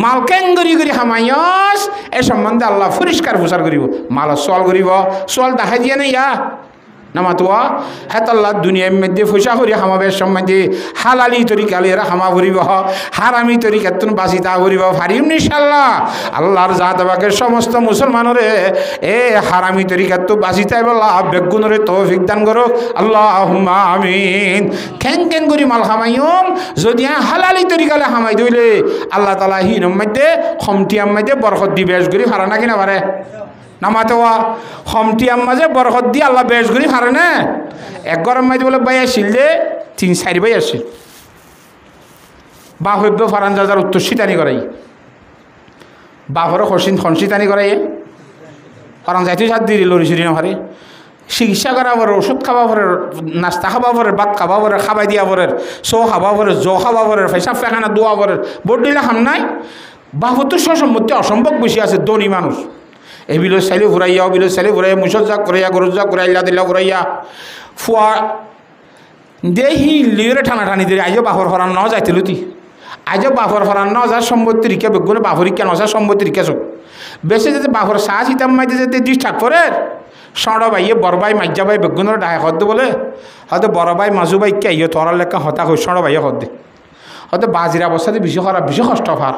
মালকেং করি হামায়স এ সম্বন্ধে আল্লাহ পরিষ্কার প্রচার করিব মাল সওয়াল করিব সওয়াল দেখা দিয়ে না ইয়া নামাতোয়া হেত আল্লাহ দুনিয়ার মধ্যে পয়সা করি হামাবের সম্বন্ধে হালালি তরিকালেরা হামা ভরিব হারামি তরিকাতুন বাসিতা ভরিব ফারিম ইনশাআল্লাহ আল্লাহর জাত বাকের সমস্ত মুসলমানরে এ হারামি তরিকাত বাসিতাই বলা বেগুনরে তৌফিক দান করো আল্লাহুম্মা আমিন কেন করি মাল হামাইম যদি হালালি তরিকালে হামাই দইলে আল্লাহ তাআলা হিনম মধ্যে খমটিয়াম মধ্যে বরকত দি বেশ করি হারা না কিনা পারে নামাতোয়া খমটিয়াম মাঝে বরকত দি আল্লাহ বেশ করি হারে না এক গরম মাঝে বলে বাই আসিল দে 3-4 বাই আসিল বাপ হইব ফারান যার উত্তর শীতানি করাই বাপরে খনশিতানি করাই ফারান যাইতে সাত দিয়ে লড়ি চুরি নহারে চিকিৎসা করা পরে ওষুধ খাওয়া পরে নাস্তা খাওয়া পরে ভাত খাওয়া পরে খাবাই দিয়া পরে চৌ খাওয়া পরে জো খাওয়া পরে পেশাব পেখানা দোয়া পরে বোট দিলে খাম নাই বাপর তো সসম্মতি অসম্ভব বেশি আছে ধনী মানুষ এই বিলো চাইলে ঘুরাইয়া ও বিলো চাইলে ঘুরাইয়া মুসর যাক ঘুরাইয়া গরুর যাক ঘুরাইলা দিলা ঘুরাইয়া ফুয়া দে হি লিওরে টানা টানি দিয়ে আজও বাপর হরান ন যাইতে তুই আজও বাপর হরান ন যা সম্পত্তি রিকা বেগুনে বাপর রিকা নজা সম্পত্তি রিকা চোখ বেশি যাতে বাপর সাহ চিতাম মাইতে যেতে দিস থাক পরে সড় ভাইয়ে বড় ভাই মাজ্জা ভাই বেগুনের ডাহে হদ বলে হয়তো বড় ভাই মাজু ভাই কে ইয়ে তোরার লেখা হতা হই সড় ভাইয়ে হদ দে হয়তো বাজির অবস্থাতে বেশি খারাপ বেশি কষ্ট ফার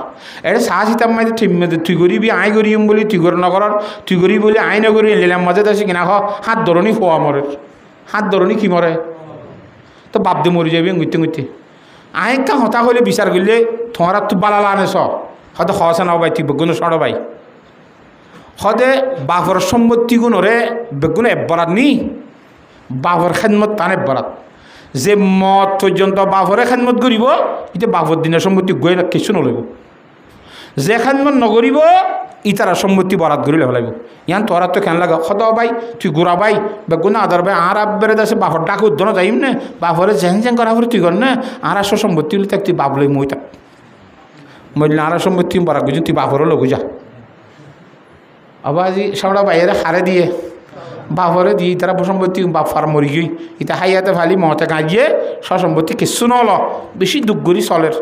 এটা সাহ চিতাম মাইতে ঠিক মধ্যে তুই করিবি আই করিম বলি তুই করে নকরার তুই করি বলি আই নকরি নিলাম মাঝে আসি কিনা হাত ধরনি ফোয়া মরে হাত ধরনি কি মরে তো বাপ দিয়ে মরি যাবি গুঁতে গুঁতে আইকা হতা হইলে বিচার করলে তোমার তুই বালালা আনেছ হয়তো হসে নাও ভাই তুই বেগুন সড় ভাই হদে বাপর সম্পত্তি গুণরে বেগুন এবরাত নি বাপর খেদমত তান এবরাত যে মত পর্যন্ত বাপরে খেদমত করিব এটা বাপর দিনের সম্পত্তি গই না কিছু নলইব যে খেদমত নকরিব ইতারা সম্পত্তি বরাত করিলে লাগবে ইয়ান তোরা তো কেন লাগে হত ভাই তুই গুড়া ভাই বেগুন আদার ভাই আর আব্বের দেশে বাপর ডাক উদ্দন যাইম নে বাপরে জ্যাং জ্যাং করা করে তুই কর না আর আসো সম্পত্তি বলে থাক তুই বাপ লই মই থাক মইলে আর সম্পত্তি বরাত গুজি তুই বাপরও লগু যা আবার আজি সামরা বাইরে হারে দিয়ে বাপরে দিয়ে তারা সম্পত্তি বাপ ফার মরি গই ইতা হাইয়াতে ফালি মতে গাঁজিয়ে সসম্পত্তি কিছু নল বেশি দুঃখ করি চলের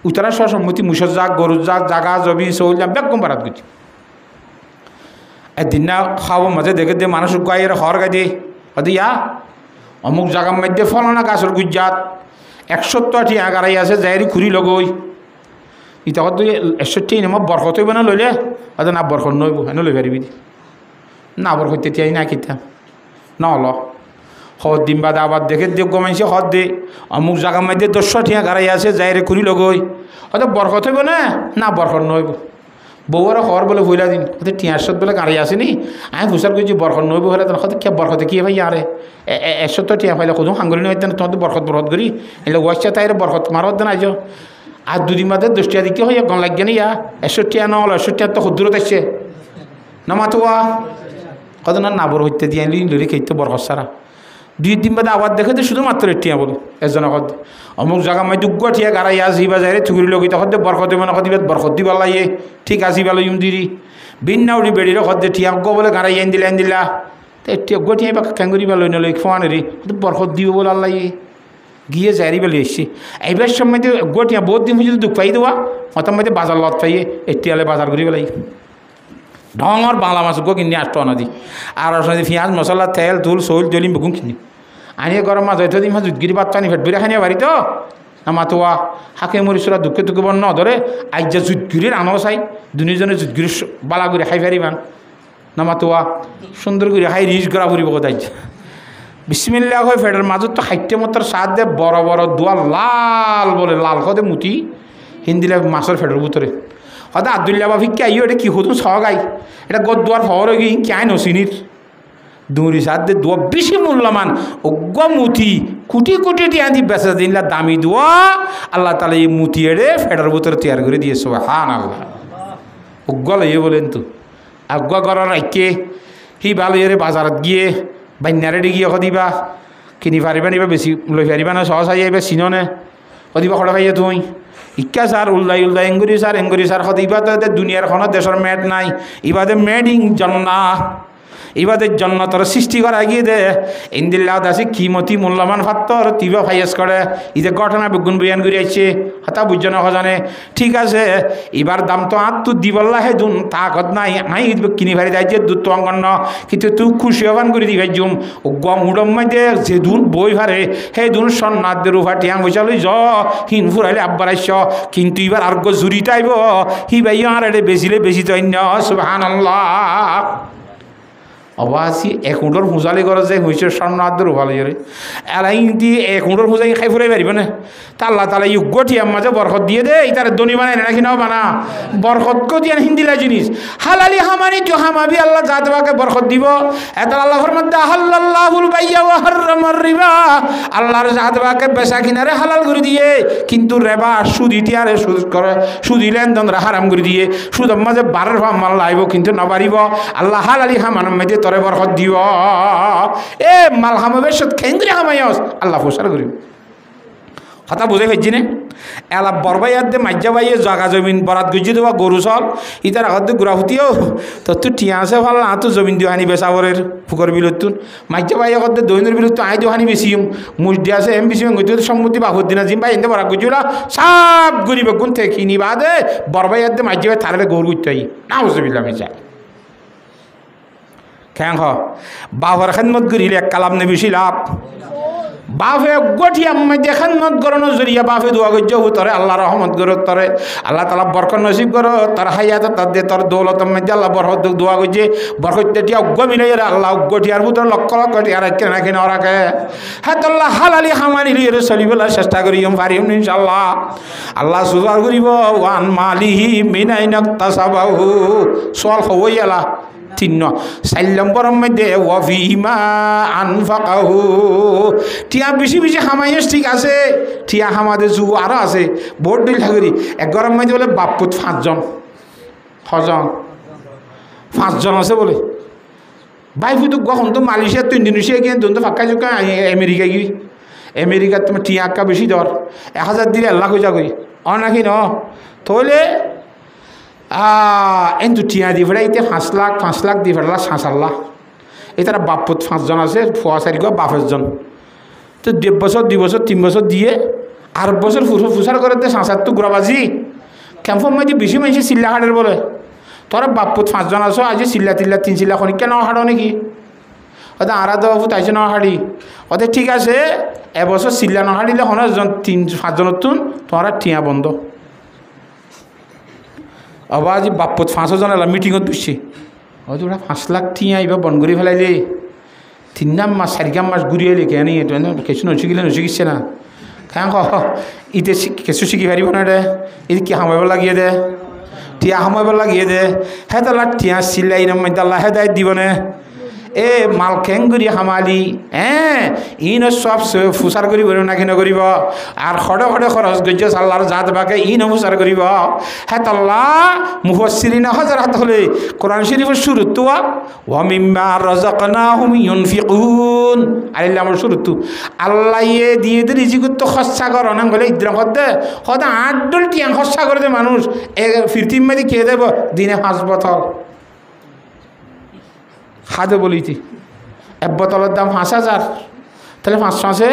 উতারা সসম্পত্তি মুসর যাক গরুর যাক জাগা জবি চৌল যাক বেগম বারাত গুছি একদিন না খাওয়া মাঝে দেখে দিয়ে মানুষ গাইয়ের হর গাই দিয়ে হয়তো ইয়া অমুক জায়গার মধ্যে ফলানা গাছের গুজাত 170টি আগারাই আছে যাইরি খুরি লগই ইতা হয়তো 61 নাম বরকত হইব না লইলে হয়তো না বরকত নইব হেন লই পারিবি না বরকত তেতিয়াই না কিতা নল হদ দিন বাদ আবার দেখে দিয়ে গমাইছে হদ দে অমুক জায়গার মধ্যে 10টি আগারাই আছে যাইরে খুরি লগই হয়তো বরকত হইব না বরকত নইব বউরা খবর বলে ভইলা দিন হয়তো টিয়ারশত বলে গাড়ি আসেনি আমি ফুসার করছি বরকত নইব হলে হয়তো কে বরকতে কি ভাই আরে 170 টিয়া পাইলে কোথাও হাঙ্গলি নয় তোমার তো বরকত করি এলে ওয়াইসা তাই বরকত মারত দেন আজ আর দুদিন বাদে 10টিয়া দিতে হয় গন লাগবে না ইয়া 61 টিয়া নহল 61 টিয়া তো দূরত আসছে না মাতুয়া কত না বর হইতে দিয়ে লড়ি খেতে বরকত সারা 2 দিন বাদে আবার দেখে তো শুধুমাত্র টিয়া বলো এজন অমুক জায়গা মাই দুগ্গ টিয়া গাড়াই আসি বাজারে থুগুরি লগি তখন বরকত মানে কদিবাদ বরকত দিবা লাগে ঠিক আসি ভালো ইম দিরি বিন্না উড়ি বেড়ির খদ্দে টিয়া গো বলে গাড়াই আইন দিলা টিয়া গো টিয়া বা ক্যাঙ্গুরি বা লই নলই ফোয়ানেরি বরকত দিব বলে আল্লাহ গিয়ে যারি বেলে এসছি এইবার সময় গো টিয়া বহুত দিন যদি দুঃখ পাই দেওয়া মতো মধ্যে বাজার লত পাইয়ে এটিয়ালে বাজার করি বেলাই ঢঙর বাংলা মাছ গো কিনি 8 টাকা দি আর পেঁয়াজ মশলা তেল তুল চৌল জলিম বেগুন কিনি আনিয়ে গরম মাছ হয়তো দিন জুতগিরি বাদ পানি ফেট বেড়ে খানিয়ে বাড়ি তো মাতোয়া হাকে মরিচুরা দুঃখে দুঃখে বন ধরে আজ যে জুতগিরির আনো চাই দুজনে জুতগিরি বালা করে খাই ফেরিবান না মাতোয়া সুন্দর করে খাই রিচ করা ফুরিব কোথায় বিসমিল্লাহ হয় ফেটের মাজত তো খাইতে মতো সাত দে বড় বড় দোয়া লাল বলে লাল কদে মুতি হিন্দিলে মাছের ফেটের ভিতরে হয়তো আব্দুল্লাহ বাবি কে আইও এটা কি হতো সগাই এটা গদ দুয়ার ফর গিয়ে কে নসিনির দুরি সাত দে দোয়া বেশি মূল্যমান অজ্ঞ মুতি কোটি কোটি টিয়া দি বেচা দিনলা দামি দোয়া আল্লাহ তালা এই মুতি এড়ে ফেটার ভিতরে তৈরি করে দিয়েছে হান আল্লাহ অজ্ঞ লইয়ে বলেন তো অজ্ঞ করার রাইকে সি ভালো এরে বাজারত গিয়ে বান্যারে গিয়ে দিবা কিনি পারিবা নিবা বেশি লই পারিবা না সহজ আই আইবা চিননে দিবা খড়া পাইয়া তুই ইকা সার উল্লাই এঙ্গুরি সার সদিবা তো দুনিয়ার কোনো দেশের মেড নাই ইবাদে মেড ইন জন্নাহ ইবাদের জন্য তোর সৃষ্টি করা গিয়ে দে ইন্দিল্লাহ দাসি কিমতি মূল্যবান ফাত্তর তিবা ফাইয়াস করে ইতে ঘটনা বেগুন বিয়ান করে আসছে হতা বুঝছ না সজানে ঠিক আছে এবার দাম তো আর তুই দিবল্লা হে দুন তাকত নাই আই কিনি ভারি যাইছে দুধ তো অঙ্গন্ন কিন্তু তুই খুশি হবান করে দিবাই জুম ও গম উড়ম মাইতে যে দুন বই ভারে হে দুন সন্ন্যাদের উভা টিয়াং পয়সা লই য হিন ফুরাইলে আব্বার আইস কিন্তু এবার আর জুরি টাইব হি ভাই আর এটা বেচিলে বেশি তো অন্য সুবহানাল্লাহ অবাসি 1 উঁটর ফুজালি করে যে হয়েছে স্বর্ণ আদ্র ভালো রে এলাই দিয়ে 1 উঁটর ফুজাই খাই ফুরাই পারিব না তা আল্লাহ তালা ইউগটি মাঝে বরকত দিয়ে দে তার দনি বানাই রাখি নাও বানা বরকত কো দিয়ে হিন্দিলা জিনিস হালালি হামানি তো হামাবি আল্লাহ জাতবাকে বরকত দিব এত আল্লাহর মধ্যে আহাল্লাল্লাহ আহাল্লাহুল বাইয়া ওয়া হাররামার রিবা আল্লাহর জাত বাকে বেচা কিনারে হালাল করে দিয়ে কিন্তু রেবা সুদ ইটিয়ারে সুদ করে সুদি লেনদেন হারাম করে দিয়ে সুদের মাঝে বারের ভাব মাল লাইব কিন্তু নবারিব আল্লাহ হালালি হামানোর মধ্যে তরে বরকত দিব এ মাল হামাবে সত খেঙ্গরি হামাইস আল্লাহ ফসার করিব কথা বুঝে ফেলছি না এলা বরবাইয়ার দে মাজ্জা বাইয়ে জাগা জমিন বরাত গুজি দেওয়া গরু চল ইতার আগত গুড়াফুতিও তোর তুই টিয়া আছে ভাল না তো জমিন দিওহানি বেচাবরের ফুকর বিলতুন মাজ্জা বাই আগত দৈনের বিলত আই দিওহানি বেশিম মুজ দিয়া আছে এম বেশি গতি সম্মতি বাহুর দিনা জিম ভাই এনে বরাত গুজিলা সব গরিব গুণ থেকে কিনি বাদে বরবাইয়ার দে মাজ্জা বাই তারে গরু গুজতে না বুঝতে বিল্লা মেচা কেন হ বাবার খেদমত করিলে এক কালাম নে বেশি লাভ বাফে গঠিয়া মধ্যে খেদমত করানোর জরিয়া বাফে দোয়া গজ্য তরে আল্লাহ রহমত করো তরে আল্লাহ তালা বরকত নসিব করো তার হাইয়াত তার দে তোর দৌলত মধ্যে আল্লাহ বরকত দোয়া গজ্জে বরকত টিয়া অজ্ঞ মিলে আল্লাহ গঠিয়ার ভিতর লক্ষ লক্ষ টিয়া রাখে নাকি না রাখে হ্যাঁ আল্লাহ হালালি হামানিলি এর চলিবেলার চেষ্টা করিম পারিম ইনশাল্লাহ আল্লাহ সুজার করিব ওয়ান মালিহি মিনাইনক তাসাবাহু সোয়াল হবই আলা 4 নম্বরের মধ্যে ওয়াফিমা আনফাকাহু টিয়া বেশি বেশি হামাইস ঠিক আছে টিয়া হামাদের যুগ আরও আছে ভোট দিল ঠাকুরি এক গরম মধ্যে বলে বাপুত 5 জন 5 জন আছে বলে বাইফু তো কখন তো মালয়েশিয়া তো ইন্দোনেশিয়া গিয়ে তো ফাঁকা চুকা আমেরিকা গিয়ে আমেরিকার তোমার টিয়া আঁকা বেশি দর 1000 দিলে আল্লাহ কই যাগই নাকি ন তাহলে কিন্তু টিয়া দি ফেলে এতে 5 লাখ দি ফেলা 5 লাখ এটারা বাপুত 5 জন আছে ফুয়া 4 গো 5 জন তো 1.5 বছর 2 বছর 3 বছর দিয়ে আর বছর ফুসার করে 5 তো গুড়াবাজি ক্যাম্পর মধ্যে বেশি মানুষ চিল্লা হাটের বলে তোরা বাপুত 5 জন আছো আজ চিল্লা 3 চিল্লা খনি কেন হাড়ো নাকি ওদের আরাধা বাবু তাইছে না হাড়ি ওদের ঠিক আছে এবছর চিল্লা না হাড়িলে হন 5 জনের তুন তোরা টিয়া বন্ধ আবার আজি বাপুত 5 জন এলা মিটিংত বসছে হয়তো ওরা 5 লাখ টিয়া এবার বন করে ফেলাইলে 3 মাস 4 মাস ঘুরিয়ে এলে কেন কিছু নচিকিলে নচিকিছে না কেন ইতে কিছু শিখি পারিব না রে এদিকে কি হামাইব লাগিয়ে দে টিয়া হামাইব লাগিয়ে দে হে তালা টিয়া চিল্লাই মধ্যে আল্লাহ হেদায়ত দিব না এ মাল খেঙ্গুরি হামালি ইন সব ফুসার করিব না কিনে করিব আর খড়ে খড়ে খরচ গজ্য চাল্লার জাত বাকে ইন ফুসার করিব হে তাল্লা মুফাসসিরিন হাজারাত হলে কোরআন শরীফের শুরুত ওয়া মিম্মা রাযাকনাহুম ইউনফিকুন আল্লাহ আমার শুরুত আল্লাহ এ দিয়ে দে রিজিক তো খরচা কর না বলে ইদ্রা করতে হদা 8 ডল টিয়া খরচা করে দে মানুষ এ ফিরতিম মেদি কে দেব দিনে 5 বোতল খাদে বলিতি 1 বোতলের দাম 5000 তাহলে 500 আছে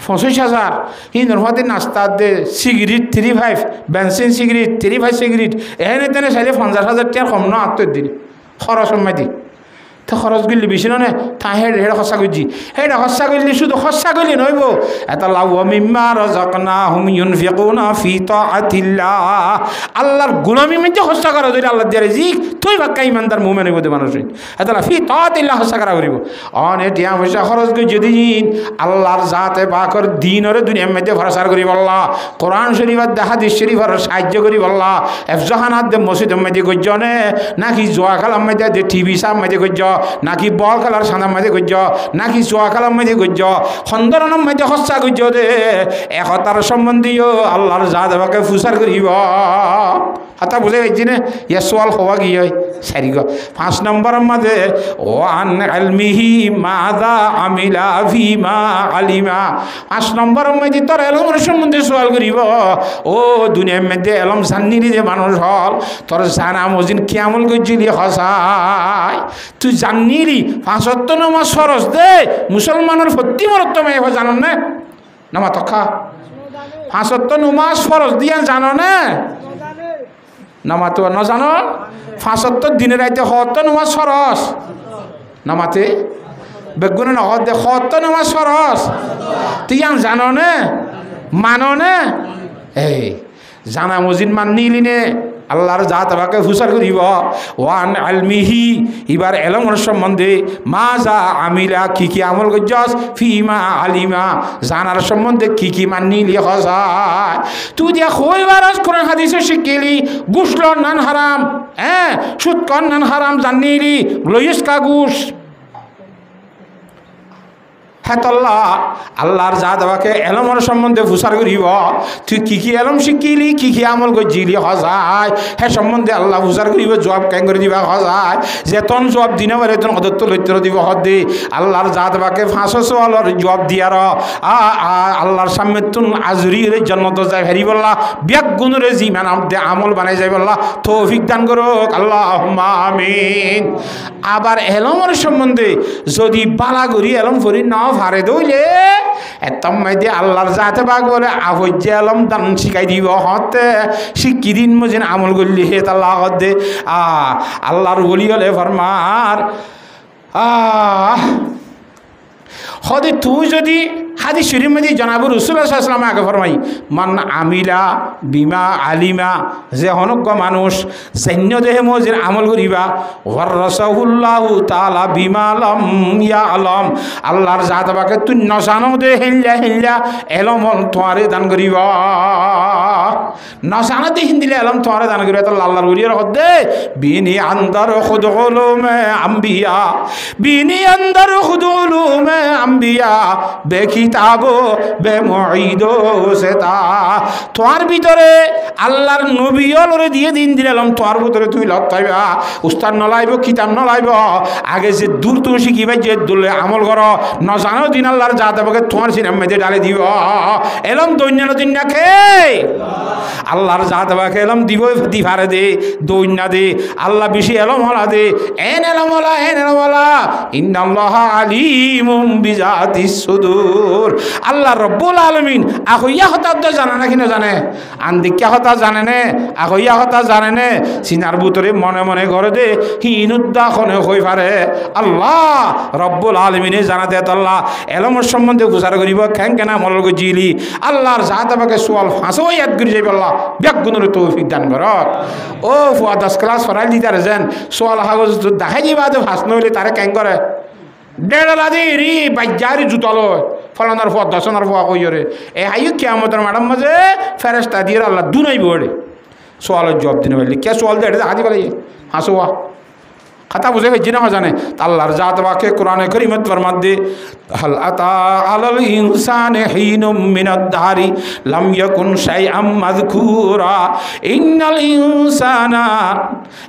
25,000 ইন্দোর মধ্যে নাস্তা দে সিগারেট 35 বেনসিন সিগারেট 35 সিগারেট এনে তেনে চাইলে 50,000 টাকা কম না আত্মর দিন খরচ মাইদি তো খরচ গেলি বেশি না তা হেডা খরচা করছি হেডা খরচা করলে শুধু খরচা করলে নইব এটা লাউ মিম্মা রাযাকনাহুম ইউনফিকুনা ফি তাআতিল্লাহ আল্লাহর গোলামি মধ্যে খরচা করা যদি আল্লাহ দিয়ে রিজিক তুই বাক্কা ইমানদার মুমিন হইব মানুষ এটা ফি তাআতিল্লাহ খরচা করা করিব অনে টিয়া পয়সা খরচ করে যদি আল্লাহর জাতে পাকের দ্বীনের দুনিয়ার মধ্যে ভরসা করিব আল্লাহ কোরআন শরীফের হাদিস শরীফের সাহায্য করিব আল্লাহ এফজাহানাত দে মসজিদের মধ্যে গজ্জনে নাকি জোয়া খেলার মধ্যে দে টিভি সাম মধ্যে গজ্জ নাকি বল খেলার সানার মধ্যে গজ্জ নাকি জোয়া খেলার মধ্যে গজ্জ খন্দরনের মধ্যে খরচা গজ্জ দে একতার সম্বন্ধীয় আল্লাহর জাতবাকে ফুসার করিব হাতা বুঝে পাইছি না ইয়া সোয়াল হওয়া গিয়ে 4 নম্বরের মধ্যে ওয়ান ইলমিহি মাযা আমিলা ফিমা আলিমা 5 নম্বরের মধ্যে তোর এলমের সম্বন্ধে সোয়াল করিব ও দুনিয়ার মধ্যে এলম জানিলি যে মানুষ হল তোর জানা মজিন কি আমল করছিলি হসাই তুই জানিলি 5 ওয়াক্ত নামাজ ফরজ দে মুসলমানের প্রতি মরত্ব মেয়ে জানো না নামা তখা 5 ওয়াক্ত নামাজ ফরজ দিয়া জানো না নামাতে ন জানো 5 ওয়াক্ত দিনে রাইতে হত নামাজ ফরজ নামাতে বেগুনে না হত হত নামাজ ফরজ তুই জানো না মানো না এই জানা মজিন মানিলি নে আল্লাহর জাতবাকে ফুসার করিব ওয়ান ইলমিহি এবার এলমের সম্বন্ধে মাযা আমিলা কি আমল গজ্জাস ফিমা আলিমা জানার সম্বন্ধে কি মানিলি হসায় তুই দিয়া কইবার কোরআন হাদিসে শিখিলি গুসল নান হারাম সুদ কন নান হারাম জানিলি লইস কা গুস হেতল্লা আল্লাহর যা দেবাকে এলমের সম্বন্ধে ফুসার করিব তুই কি এলম শিখিলি কি আমল করছিলি হজায় হে সম্বন্ধে আল্লাহ ফুসার করিব জবাব কেন করে দিবা হজায় যেতন জবাব দিনে পারে তখন অদত্ত লৈত্র দিব হদে আল্লাহর যা দেবাকে 500 জবাব দিয়ার আল্লাহর সামনে তুন আজরি জন্নত যায় হেরি বললা ব্যাগ গুণরে জিমান আমল বানাই যাই বললা তৌফিক দান করুক আল্লাহুম্মা আমিন। আবার এলমের সম্বন্ধে যদি বালা করি এলম করি না ফারে দইলে এতম মাইদে আল্লাহর জাতে বাগ বলে আহজ্জে আলম দান শিখাই দিব হতে শিক্ষি দিন মজিন আমল করলি হে আল্লাহ দে আল্লাহর ওলি হলে ফরমার হদে তুই যদি হাদিস শরীফ মধ্যে জনাবুর রাসূলুল্লাহ সাল্লাল্লাহু আলাইহি ওয়াসাল্লাম আগে ফরমাই মান আমিলা বিমা আলিমা যে অনজ্ঞ মানুষ সৈন্য দেহে মজির আমল করিবা ওয়াররাসাহুল্লাহু তাআলা বিমা লাম ইয়ালাম আল্লাহর জাত বাকে তুই নসানো দে হিল্লা এলমল তোয়ারে দান করিবা নসানো দে হিন্দিলে এলম তোয়ারে দান করিবা তো আল্লাহর ওলির হদে বিনি আন্দার খুদুলুমে আম্বিয়া বিনি আন্দার খুদুলুমে আম্বিয়া বেকিতাবো বেমুঈদো সেতা তোর ভিতরে আল্লাহর নবী অলরে দিয়ে দিন দিলাম তোর ভিতরে তুই লতাইবা উস্তাদ নলাইব কিতাব নলাইব আগে যে দূর তুই শিখিবা যে দূরে আমল কর ন জানো দিন আল্লাহর যা দেবকে তোমার সিনেম মেঝে ডালে দিব এলম দৈন্য দিন না খে আল্লাহর যা দেবাকে এলম দিব দিভারে দে দৈন্য দে আল্লাহ বেশি এলম হলা দে এন এলম হলা ইন্নাল্লাহা আলিমুম বিজাতিস সুদূর আল্লাহ রব্বুল আলামিন আহইয়া হতা তো জানে না কিনা জানে আন্দিকা হতা জানে নে আহইয়া হতা জানে নে সিনার ভিতরে মনে মনে করে দে হিনুদ্দা খনে হই পারে আল্লাহ রব্বুল আলামিনে জানাতে আল্লাহ এলমের সম্বন্ধে গুজার করিব কেন কেন আমল গজিলি আল্লাহর জাত আমাকে সোয়াল ফাঁসো ইয়াদ করি যাইব আল্লাহ ব্যাক গুণের তৌফিক দান করক ও ফুয়া 10 ক্লাস ফরাইল দিতারে যেন সোয়াল কাগজ দেখাই দিবা তো ফাঁস নইলে তারে কেন করে দেড়লা দি রি বাজারি জুতালো ফলানার ফুয়া দশনার ফুয়া কইরে এ হাইও কিয়ামতের ম্যাডাম মাঝে ফেরেশতা দিয়ে আল্লাহ দুনাই বড়ে সোয়ালের জবাব দিনে বললি কে সোয়াল দেড়ে হাতি বলে হাসুয়া কথা বুঝে গেছি না জানে আল্লাহর জাত বাকে কোরআনে কারীমত ফরমাতে হাল আতা আলাল ইনসানি হিনুম মিনাদ দাহরি লাম ইয়াকুন শাইআম মাযকুরা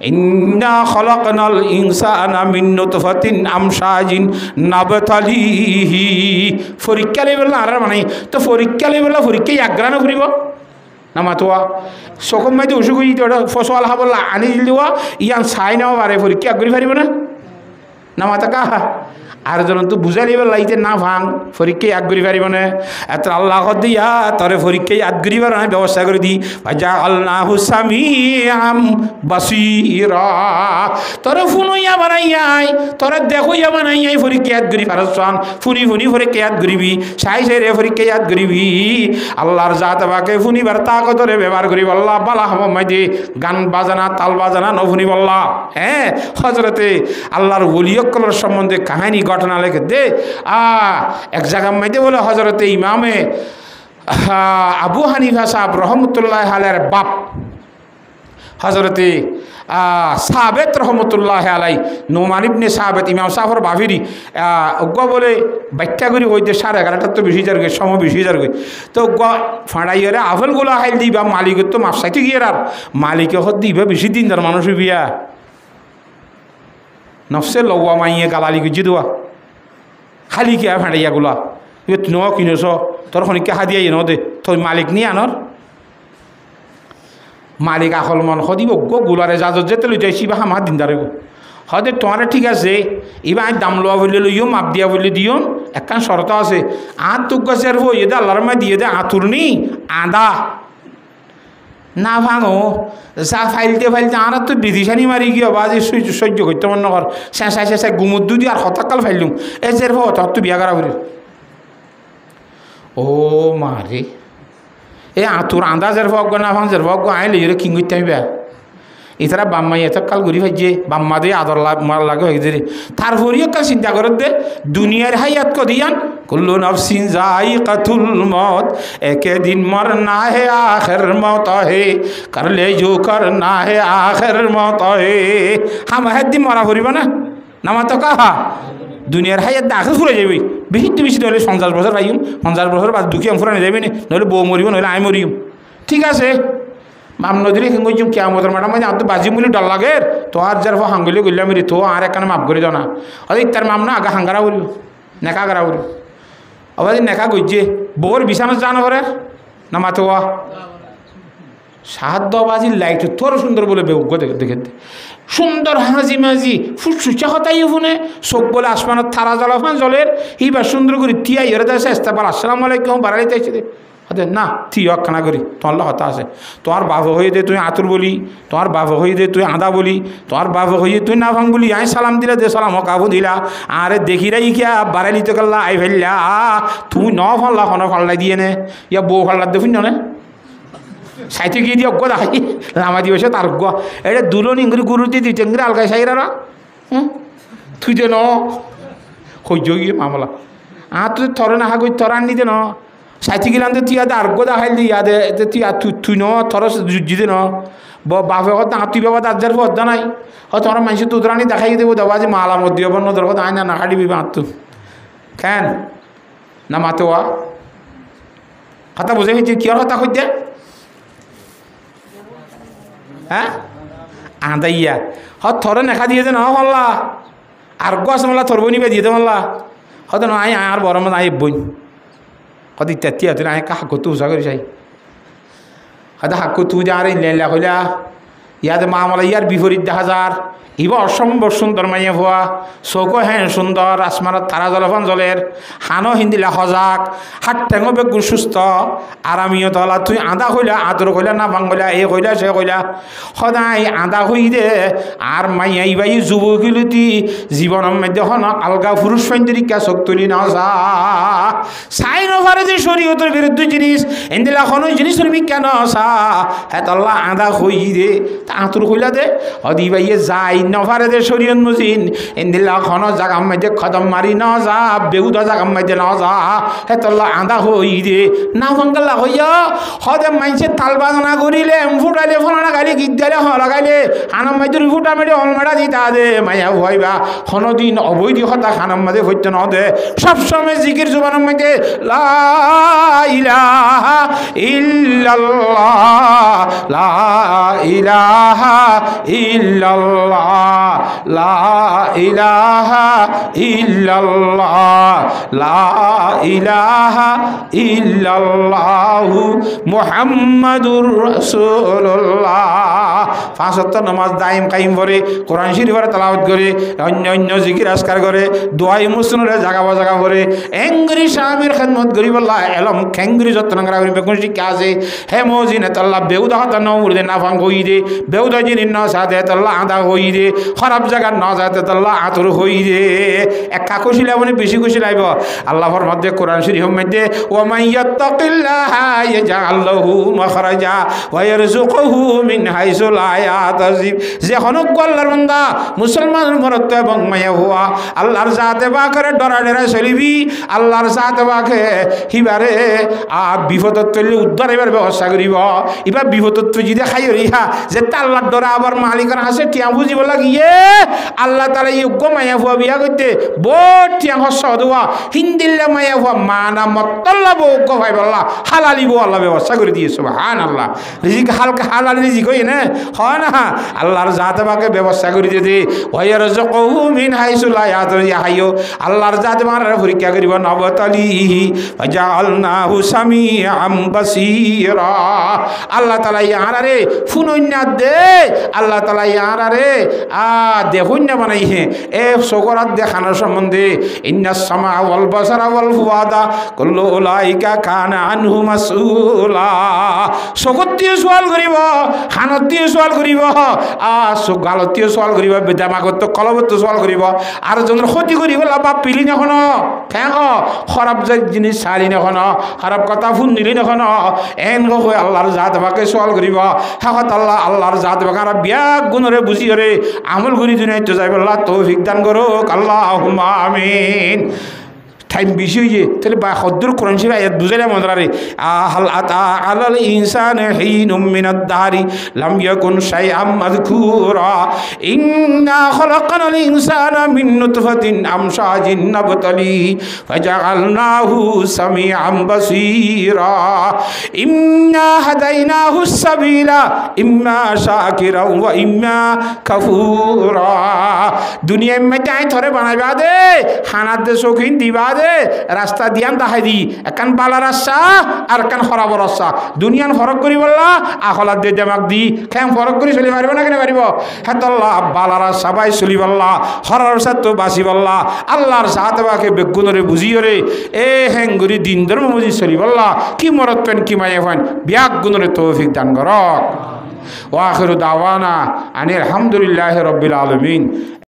ইন্না খলাকনাল ইনসানা মিন নুতফাতিন আমশাজিন নাবতালিহি পরীক্ষা লেবেলা আর মানে তো পরীক্ষা লেবেলা পরীক্ষা আগ্রানো করিব না মাতোয়া সকম মাইতে অসুখ হয়ে ওটা ফসল হাবলা আনি দিলিওয়া ইয়ান চাই নাও পারে পরীক্ষা করি পারিব না মাতা কাহা আর জন তো বুঝাই লিবার লাইতে না ভাঙ পরীক্ষায় আগ করি পারিব না এত আল্লাহ দিয়া তরে পরীক্ষায় আগ করিবার ব্যবস্থা করে দি ভাজা আল্লাহু সামিআম বাসীরা তরে ফুনুইয়া বানাইয়াই তরে দেখইয়া বানাইয়াই পরীক্ষায় আগ করি পারছন ফুনি ফুনি পরীক্ষায় আগ করিবি সাই সাইরে পরীক্ষায় আগ করিবি আল্লাহর জাত বাকে ফুনিবার তাকতরে ব্যবহার করিব আল্লাহ বালা হামাইদে গান বাজানা তাল বাজানা নফুনি বল্লা হ্যাঁ হযরতে আল্লাহর ওলিয়কলর সম্বন্ধে কাহিনী ঘটনা লেখে দে এক জায়গা মাইতে বলে হযরতে ইমামে আবু হানিফা সাহেব রহমতুল্লাহ আলাইহির বাপ হযরতে সাবেত রহমতুল্লাহ আলাই নোমান ইবনে সাবেত ইমাম সাহেবের বাফিরি অজ্ঞ বলে ব্যাখ্যা করি ওই যে 11:30 তো বেশি যার গে সময় বেশি যার গে তো অজ্ঞ ফাঁড়াইয়ারে আফেলগুলো হাইল দিবা মালিকের তো মাপসাইতে গিয়ে আর মালিকে হত দিবা বেশি দিন তার মানুষ বিয়া নফসে লওয়া মাইয়ে গালালি গুজি দেওয়া খালি কে ফাঁড়াইয়াগুলা ন কিনেছ তোর খনিকে হাদিয়াই ন দে তোর মালিক নিয়ে আনর মালিক আখল মন সদিব গোলারে জাজত যেতে লই যাইছি বা হামা দিন দাঁড়াব হদে তোমার ঠিক আছে এবার দাম লওয়া বললে লইও মাপ দিয়া বললে দিও একখান শর্ত আছে তোক গাছে আর বই দে আল্লাহর মা দিয়ে দে আতুরনি আদা না ভাঙো যা ফাইলতে আর তো বিধিসানি মারি গিয়ে বাজে সহ্য করতে মনে কর শেষাই শেষাই গুমুর দুদি আর হতাকাল ফাইলুম এ যে ভাব তোর তো বিয়া করা বলি ও মারে এ আতুর আন্দাজের ভগ না ভাঙজের ভগ আইলে এর কিং করতে আমি বেয়া এছাড়া বাম্মাই এত কাল ঘুরি ভাইছে বাম্মা দিয়ে আদর মার লাগে হয়েছে রে তারপরেও কাল চিন্তা করে দে দুনিয়ার হাইয়াত কদিয়ান কুল্লু নফসিন যায়িকাতুল মউত একে দিন মরনা হে আখির মौत হে করলে जो करना है आखिर मौत है हम हद दिन मरा भरिब ना नामा तो कहा দুনিয়ার হাইয়ার দাখে ফুরে যাবি বেশি নইলে 50 বছর পাইম 50 বছর বাদ দুঃখী ফুরানো যাবি না নইলে বউ মরিব নইলে আমি মরিম ঠিক আছে মাম নদীরে কেন কইম কেমতের ম্যাডাম মানে আর তো বাজি মুলি ডর লাগে তো আর যার হাঙ্গলি গইলাম রে তো আর একখানে মাফ করে দাও না আরে তার মাম না আগা হাঙ্গারা বলি নেকা গারা বলি আবার নেকা গইছে বউর বিছানা জানো করে না মাতোয়া সাহায্য বাজি লাইট তোর সুন্দর বলে বেউগ্য দেখে সুন্দর হাজি মাজি ফুসফুসা হতাই ফোনে চোখ বলে আসমানত থারা জলাফান জলের এইবার সুন্দর করে তিয়াই এর দেশে আসতে পার আসসালামু আলাইকুম বাড়াইতে আইছে দে না তুই অক্ষানা করি তোমার হতা আছে তোমার বাবা হয়ে দে তুই আতুর বলি তোমার বাবা হয়ে দে তুই আদা বলি তোমার বাবা হয়ে তুই না ভাঙ বলি আই সালাম দিলে দে সালাম কাবু দিলা আরে দেখি রে ইয়া বাড়াইলি তো কাল্লা আই ফেললা তুই ন ফাল্লা হন ফাল্লাই দিয়ে নে ইয়া বউ ফাল্লা দেখুন না সাইতে গিয়ে দিয়ে অজ্ঞ দেখাই লামা দিবসে তার অজ্ঞ এটা দুলন ইংরি গুরু দিয়ে দুই টেঙ্গি আলগাই সাইরা তুই দে ন সহ্য গিয়ে মামলা তুই থরে না হাগই থর আনি দে ন সাইতে গেলাম তো তুই আর অজ্ঞ দেখাই দি ইয়াদে তুই তুই ন থর যুজি দে ন বাপে কথা তুই বাবা তার যার পদ্মা নাই ও তোমার মানুষ তুদরানি দেখাই দেবো দেবো যে মালা মধ্যে হবার নদর কথা আয় না কাটিবি মাত কেন না মাতোয়া কথা বুঝে গেছি কি আর কথা কইতে হ্যাঁ আদাইয়া থরে নেখা দিয়ে দে না মাল্লা আর গছ মাল্লা থরবই নিবে দিয়ে দে মাল্লা হয়তো না আর বড় মতো আই বই হয়তো ইত্যাদি হতো না হাক করতে উষা করি চাই হয়তো হাক করতে যে আর ইল্লা কইলা ইয়াতে মা মালা ইয়ার বিপরীত দেখা যার ইবা অসম্ভব সুন্দর মাইয়া ভুয়া চৌকো হ্যাঁ সুন্দর আসমানত তারা জলফান জলের হানো হিন্দিলা সজাগ হাত ঠেঙো বেগুন সুস্থ আরামিও তলা তুই আদা কইলা আদর কইলা না ভাঙলা এ কইলা সে কইলা সদায় আদা হই দে আর মাইয়া ইবাই যুবকিলতি জীবনের মধ্যে হন আলগা পুরুষ সৈন্দিকা চোখ তুলি না যা চাই নভারে যে শরীয়তের বিরুদ্ধে জিনিস এন্দিলা কোনো জিনিসের বিজ্ঞান সা হ্যাঁ তল্লা আদা হই দে তা আতুর কইলা দে হদি বাইয়ে যাই নভারে দে শরীয়ত মুজিন এন্দিলা কোনো জাগাম মধ্যে খদম মারি না যা বেউদা জাগাম মধ্যে না যা হে তল্লা আদা হই দে না ভাঙ্গালা হইয়া হদে মাইছে তাল বাজনা করিলে ফুটাইলে ফলানা গালি গীত গাইলে হ লাগাইলে হানাম মাইদুর ফুটা মেরে অলমারা দিতা দে মাইয়া হইবা কোনোদিন অবৈধ হতা খানাম মাঝে হইতে না দে সবসময় জিকির জুবানের মধ্যে লা ইলাহা ইল্লাল্লাহ লা ইলাহা ইল্লাল্লাহ লা ইলাহা ইল্লাল্লাহ লা ইলাহা ইল্লাল্লাহ মুহাম্মাদুর রাসূলুল্লাহ পাঁচ ওয়াক্ত নামাজ দাইম কায়েম করে কোরআন শরীফের তেলাওয়াত করে অন্য জিকির আজকার করে দোয়াই মুসনুরে জাগা বাজাগা করে এঙ্গরি স্বামীর খেদমত করি বললা এলম খেঙ্গরি যত্ন করা করি বেগুন শিক্ষা আছে হে মজিনে তল্লা বেউদা হতা ন উড়ে না ভাঙ হই দে বেউদা জিনিস ন সাথে তল্লা আদা হই দে খারাপ জায়গা ন যাতে তল্লা আতর হই দে একা খুশি লাইব বেশি খুশি লাইব আল্লাহর মধ্যে কোরআন শরীফের মধ্যে ওয়া মাইয়াত্তাকিল্লাহা ইয়াজআল লাহু মাখরাজা ওয়া ইয়ারযুকুহু মিন হাইসু লা ইয়াহতাসিব যে হনক আল্লাহর বান্দা মুসলমানের মরত এবং মায়া হওয়া আল্লাহর জাতে বাকে ডরা ডরা চলিবি আল্লাহর জাতে বাকে হিবারে বিপদত তৈলে উদ্ধার এবার ব্যবস্থা করিব এবার বিপদত যদি খাই রিহা যে আল্লাহর ডরা আবার মালিকের হাসে টিয়া বুঝিব লাগিয়ে আল্লাহ তালা যোগ্য মায়া হওয়া বিয়া করতে বোট টিয়া হস দেওয়া হিন্দিল্লা মায়া হওয়া মানা মতল্লা বৌজ্ঞ ভাই বললা হালালিব আল্লাহ ব্যবস্থা করে দিয়েছে হান আল্লাহ রিজিক হালকা হালাল রিজিক হই না হয় না আল্লাহর জাতে বাকে ব্যবস্থা করে দিয়ে দে ওয়ার যকহু মিন হাইসু লা ইয়াহতাসিব আল্লাহর জাতে মারার পরীক্ষা করিব নবতালিহি ফাজালনাহু সামিআম বাসীরা আল্লাহ তাআলা ইয়ারারে ফুনইনা দে আল্লাহ তাআলা ইয়ারারে দেখুন না বানাই হে এ সগরাত দেখানোর সম্বন্ধে ইন্নাস সামা ওয়াল বাসারা ওয়াল ফুয়াদা কুল্লু উলাইকা কানা আনহু মাসউলা সগত দিয়ে সওয়াল করিব খানত দিয়ে সওয়াল করিব গালত দিয়ে সওয়াল করিব বেদামাগত কলবত সওয়াল করিব আর যখন ক্ষতি করিব বাপ পিলি নখন ঠেং খারাপ জিনিস চালি নখন খারাপ কথা ফোন দিলি নখন এন হয়ে আল্লাহর জাত বাকে সওয়াল করিব শেষত আল্লাহর জাত বাকে আর বিয়াক গুণরে বুঝি রে আমল করি দুনিয়াতে যাই আল্লাহ তৌফিক দান করুক আল্লাহুম্মা আমিন। টাইম বেশি হয়ে যায় তাহলে বা হদ্দুর কোরআন শরীফ আয়াত বুঝাইলে মনে রে আহাল আতা আলাল ইনসান হিনুম মিনাদ দারি লাম ইয়াকুন শাইআম মাযকুরা ইন্না খলাকনাল ইনসানা মিন নুতফাতিন আমশাজিন নাবতালি ফাজআলনাহু সামিআম বাসীরা ইন্না হাদাইনাহু সাবিলা ইম্মা শাকিরা ওয়া ইম্মা কাফুরা দুনিয়ার মধ্যে আই থরে বানাইবা দে খানার দে শৌখিন দিবা দে রাস্তা দিয়ান দেখাই দি একান বালা রাস্তা আর একান খরাব রাস্তা দুনিয়ান ফরক করি বললা আখলার দে দেমাক দি খেম ফরক করি চলি পারিব না কেন পারিব হেতল্লা বালা রাস্তা বাই চলি বললা হরার রাস্তা তো বাসি বললা আল্লাহর সাথে বাকে বেগুনরে বুঝিও রে এ হেঙ্গুরি দিন ধর্ম বুঝি চলি বললা কি মরত পেন কি মায়ে ফান বিয়াক গুণরে তৌফিক দান করক ওয়া আখিরু দাওয়ানা আনিল হামদুলিল্লাহি রাব্বিল আলামিন।